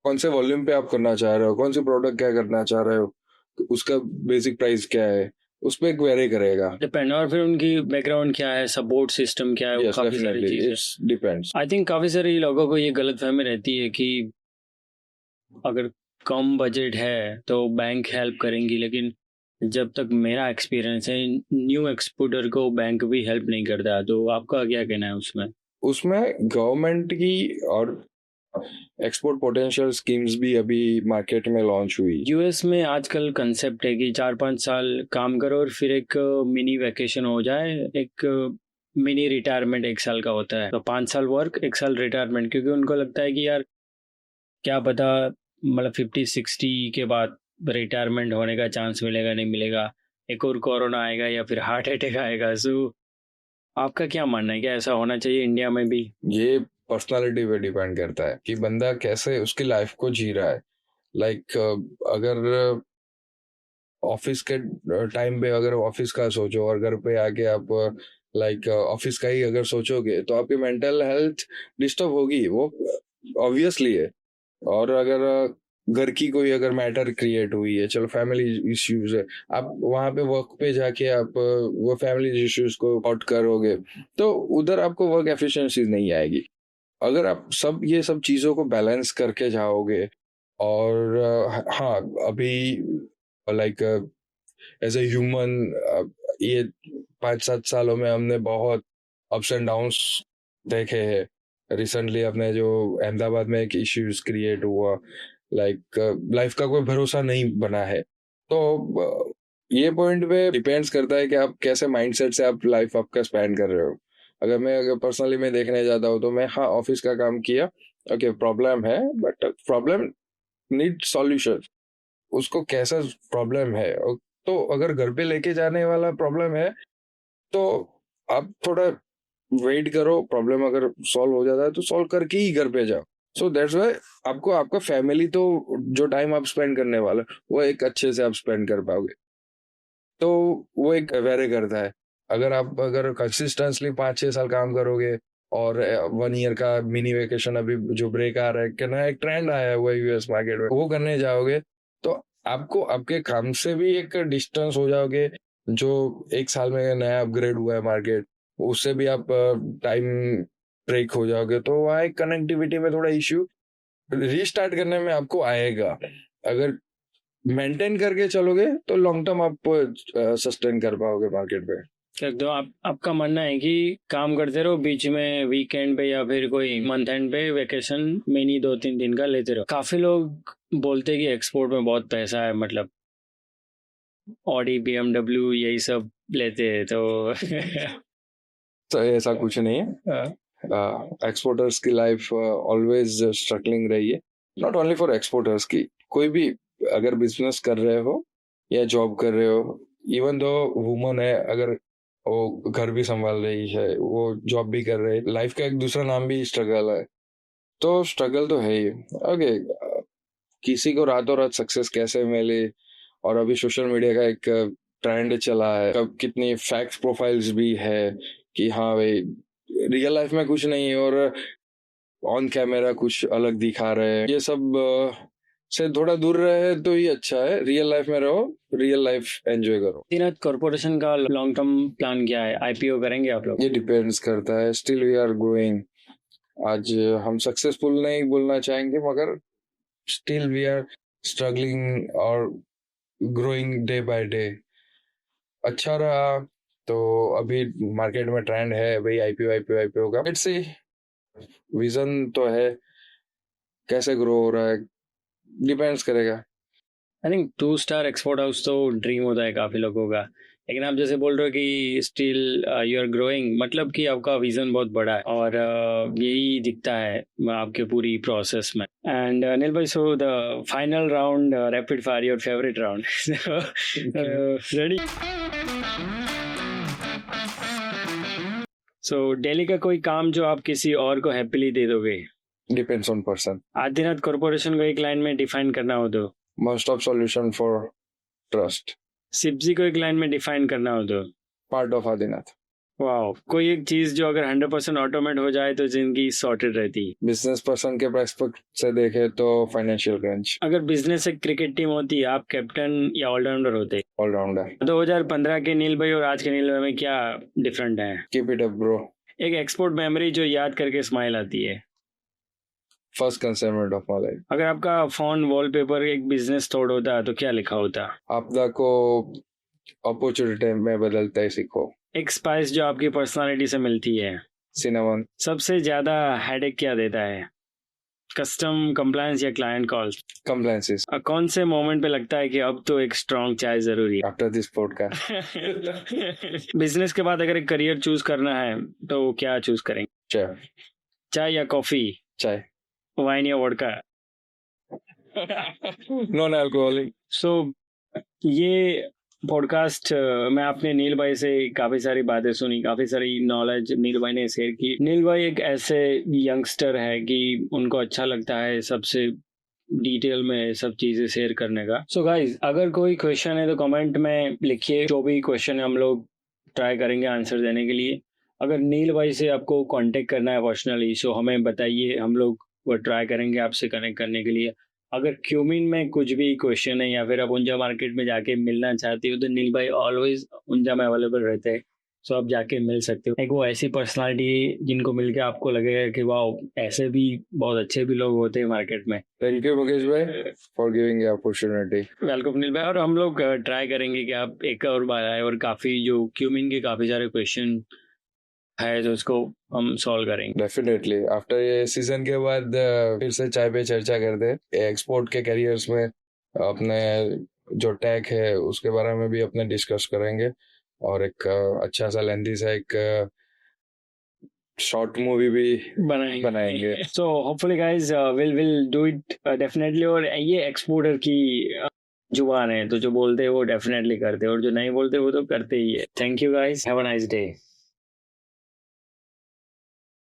कौन से वॉल्यूम पे आप करना चाह रहे हो, कौन सी प्रोडक्ट क्या करना चाह रहे हो, उसका बेसिक प्राइस क्या है, उस पर एक वेरी करेगा। डिपेंड, और फिर उनकी बैकग्राउंड क्या है, सपोर्ट सिस्टम क्या है, वो यस, काफी सारी डेफिनेटली चीजें। It's depends. आई थिंक काफी सारे लोगों को ये गलतफहमी रहती है कि अगर कम बजट है तो बैंक हेल्प करेंगी, लेकिन जब तक मेरा एक्सपीरियंस है, न्यू एक्सपोर्टर को बैंक भी हेल्प नहीं करता। तो आपका क्या कहना है उसमें? उसमें गवर्नमेंट की और एक्सपोर्ट पोटेंशियल स्कीम्स भी अभी मार्केट में लॉन्च हुई। यूएस में आजकल कंसेप्ट है कि 4-5 साल काम करो और फिर एक मिनी वैकेशन हो जाए, एक मिनी रिटायरमेंट 1 साल का होता है। तो 5 साल वर्क, 1 साल रिटायरमेंट, क्योंकि उनको लगता है कि यार क्या पता, मतलब 50-60 के बाद रिटायरमेंट होने का चांस मिलेगा नहीं मिलेगा, एक और कोरोना आएगा या फिर हार्ट अटैक आएगा। सो आपका क्या मानना है, क्या ऐसा होना चाहिए इंडिया में भी? ये पर्सनालिटी पे डिपेंड करता है कि बंदा कैसे उसकी लाइफ को जी रहा है। लाइक अगर ऑफिस के टाइम पे अगर ऑफिस का सोचो और घर पे आके आप लाइक ऑफिस का ही अगर सोचोगे, तो आपकी मेंटल हेल्थ डिस्टर्ब होगी, वो ऑब्वियसली है। और अगर घर की कोई अगर मैटर क्रिएट हुई है, चलो फैमिली इश्यूज है, आप वहां पे वर्क पे जाके आप वो फैमिली इश्यूज को आउट करोगे, तो उधर आपको वर्क एफिशिएंसी नहीं आएगी। अगर आप ये सब चीजों को बैलेंस करके जाओगे, और हाँ, अभी लाइक एज ए ह्यूमन ये 5-7 सालों में हमने बहुत अप्स एंड डाउन्स देखे हैं। रिसेंटली अपने जो अहमदाबाद में एक इश्यूज क्रिएट हुआ, लाइक लाइफ का कोई भरोसा नहीं बना है। तो ये पॉइंट पे डिपेंड्स करता है कि आप कैसे माइंडसेट से आप लाइफ आपका स्पेंड कर रहे हो। अगर पर्सनली मैं देखने जाता हूँ, तो मैं हाँ ऑफिस का काम किया, ओके प्रॉब्लम है, बट प्रॉब्लम नीड सॉल्यूशन। उसको कैसा प्रॉब्लम है, तो अगर घर पे लेके जाने वाला प्रॉब्लम है, तो आप थोड़ा वेट करो, प्रॉब्लम अगर सॉल्व हो जाता है तो सॉल्व करके ही घर पे जाओ। सो दैट्स वाई आपको आपका फैमिली, तो जो टाइम आप स्पेंड करने वाले हो, वो एक अच्छे से आप स्पेंड कर पाओगे। तो वो एक वेरी करता है। अगर कंसिस्टेंटली 5-6 साल काम करोगे, और 1 ईयर का मिनी वेकेशन, अभी जो ब्रेक आ रहा है, क्या नया एक ट्रेंड आया हुआ है यूएस मार्केट में, वो करने जाओगे, तो आपको आपके काम से भी एक डिस्टेंस हो जाओगे। जो 1 साल में नया अपग्रेड हुआ है मार्केट, उससे भी आप टाइम ब्रेक हो जाओगे, तो वहाँ एक कनेक्टिविटी में थोड़ा इश्यू रीस्टार्ट करने में आपको आएगा। अगर मेंटेन करके चलोगे, तो लॉन्ग टर्म आप सस्टेन कर पाओगे मार्केट पे। तो आपका मानना है कि काम करते रहो, बीच में वीकेंड पे या फिर कोई मंथ एंड पे वेकेशन मिनी 2-3 दिन का लेते रहो। काफी लोग बोलते हैं कि एक्सपोर्ट में बहुत पैसा है, मतलब ऑडी बीएमडब्ल्यू यही सब लेते हैं तो तो ऐसा कुछ नहीं है। एक्सपोर्टर्स की लाइफ ऑलवेज स्ट्रगलिंग रही है। नॉट ओनली फॉर एक्सपोर्टर्स की, कोई भी अगर बिजनेस कर रहे हो या जॉब कर रहे हो, इवन दो वुमन है, अगर वो घर भी संभाल रही है, वो जॉब भी कर रही है, लाइफ का एक दूसरा नाम भी स्ट्रगल है। तो स्ट्रगल तो है ही। ओके, किसी को रातों रात सक्सेस कैसे मिले, और अभी सोशल मीडिया का एक ट्रेंड चला है, कब कितनी फैक्ट प्रोफाइल्स भी है कि हाँ भाई रियल लाइफ में कुछ नहीं है, और ऑन कैमरा कुछ अलग दिखा रहे हैं। ये सब से थोड़ा दूर रहे तो ही अच्छा है। रियल लाइफ में रहो, रियल लाइफ एंजॉय करो। दिनात कॉर्पोरेशन का लॉन्ग टर्म प्लान क्या है? आईपीओ करेंगे आप लोग? ये डिपेंड्स करता है, स्टिल वी आर ग्रोइंग। आज हम सक्सेसफुल नहीं बोलना चाहेंगे, मगर स्टिल वी आर स्ट्रगलिंग और ग्रोइंग डे बाय डे। अच्छा रहा तो अभी मार्केट में ट्रेंड है भाई, आईपीओ आईपीओ आईपीओ का। लेट्स सी, विजन तो है, कैसे ग्रो हो रहा है डिपेंड्स करेगा। I think 2 star export house तो ड्रीम होता है काफी लोगों का, लेकिन आप जैसे बोल रहे हो कि स्टिल यू आर ग्रोइंग, मतलब कि आपका विजन बहुत बड़ा है और यही दिखता है आपके पूरी प्रोसेस में। एंड अनिल भाई, so the final round, rapid fire, your favourite round. Ready? So daily का कोई काम जो आप किसी और को हैप्पीली दे दोगे। Depends on person. Adinath corporation को एक लाइन में डिफाइन करना हो तो। Most of solution for trust. सिप्जी को एक लाइन में डिफाइन करना हो तो। Part of Adinath. वाओ, कोई एक चीज जो अगर 100% ऑटोमेट हो जाए तो जिंदगी सॉर्टेड रहती। Business person के perspective से देखे तो financial crunch. अगर बिजनेस एक क्रिकेट टीम होती, आप कैप्टन या ऑलराउंडर होते। All rounder. 2015 के नील भाई और आज के नील भाई में क्या डिफरेंट है? Keep it up, bro. एक एक्सपोर्ट मेमोरी जो याद करके स्माइल आती है। First consignment of my life. अगर आपका फोन वॉलपेपर एक बिजनेस थॉट होता तो क्या लिखा होता? आपदा को अपॉर्चुनिटी में बदलता ही सीखो. एक स्पाइस जो आपकी पर्सनालिटी से मिलती है। Cinnamon. सबसे ज्यादा हेडेक क्या देता है? कस्टम, कंप्लायंस या क्लाइंट कॉल्स? Compliances. कौन से मोमेंट पे लगता है कि अब तो एक स्ट्रॉन्ग चाय जरूरी है? After this podcast. बिजनेस के बाद अगर एक करियर चूज करना है तो क्या चूज करेंगे? Chai. चाय या कॉफी? Chai. वाइन या वोडका? Non-alcoholic. सो ये पॉडकास्ट मैं आपने नील भाई से काफी सारी बातें सुनी, काफी सारी नॉलेज नील भाई ने शेयर की। नील भाई एक ऐसे यंगस्टर है कि उनको अच्छा लगता है सबसे डिटेल में सब चीजें शेयर करने का। सो गाइज, अगर कोई क्वेश्चन है तो कमेंट में लिखिए, जो भी क्वेश्चन है हम लोग ट्राई करेंगे आंसर देने के लिए। अगर नील भाई से आपको कांटेक्ट करना है पर्सनली, सो हमें बताइए, हम लोग वो ट्राई करेंगे आपसे कनेक्ट करने के लिए। अगर क्यूमिन में कुछ भी क्वेश्चन है या फिर आप ऊंजा मार्केट में जाके मिलना चाहते हो तो नील भाई ऑलवेज ऊंजा में अवेलेबल रहते हैं, सो आप जाके मिल सकते हो। एक वो ऐसी पर्सनालिटी जिनको मिलके आपको लगेगा कि वाह, ऐसे भी बहुत अच्छे भी लोग होते हैं मार्केट में। Thank you, Mukesh bhai, for giving the opportunity. Welcome Neel भाई, और हम लोग ट्राई करेंगे कि आप एक और बार आए और काफी जो क्यूमिन के काफी सारे क्वेश्चन है तो उसको हम सॉल्व करेंगे। Definitely. After ये सीजन के बाद फिर से चाय पे चर्चा करते हैं। एक्सपोर्ट के करियर्स में अपने जो टैग है उसके बारे में भी अपने डिस्कस करेंगे और एक अच्छा सा लेंथी सा एक शॉर्ट मूवी भी बनाएंगे। So hopefully guys will do it definitely. और ये एक्सपोर्टर की जुबान है, तो जो बोलते हैं वो डेफिनेटली करते हैं और जो नहीं बोलते वो तो करते ही है। Thank you guys, have a nice day.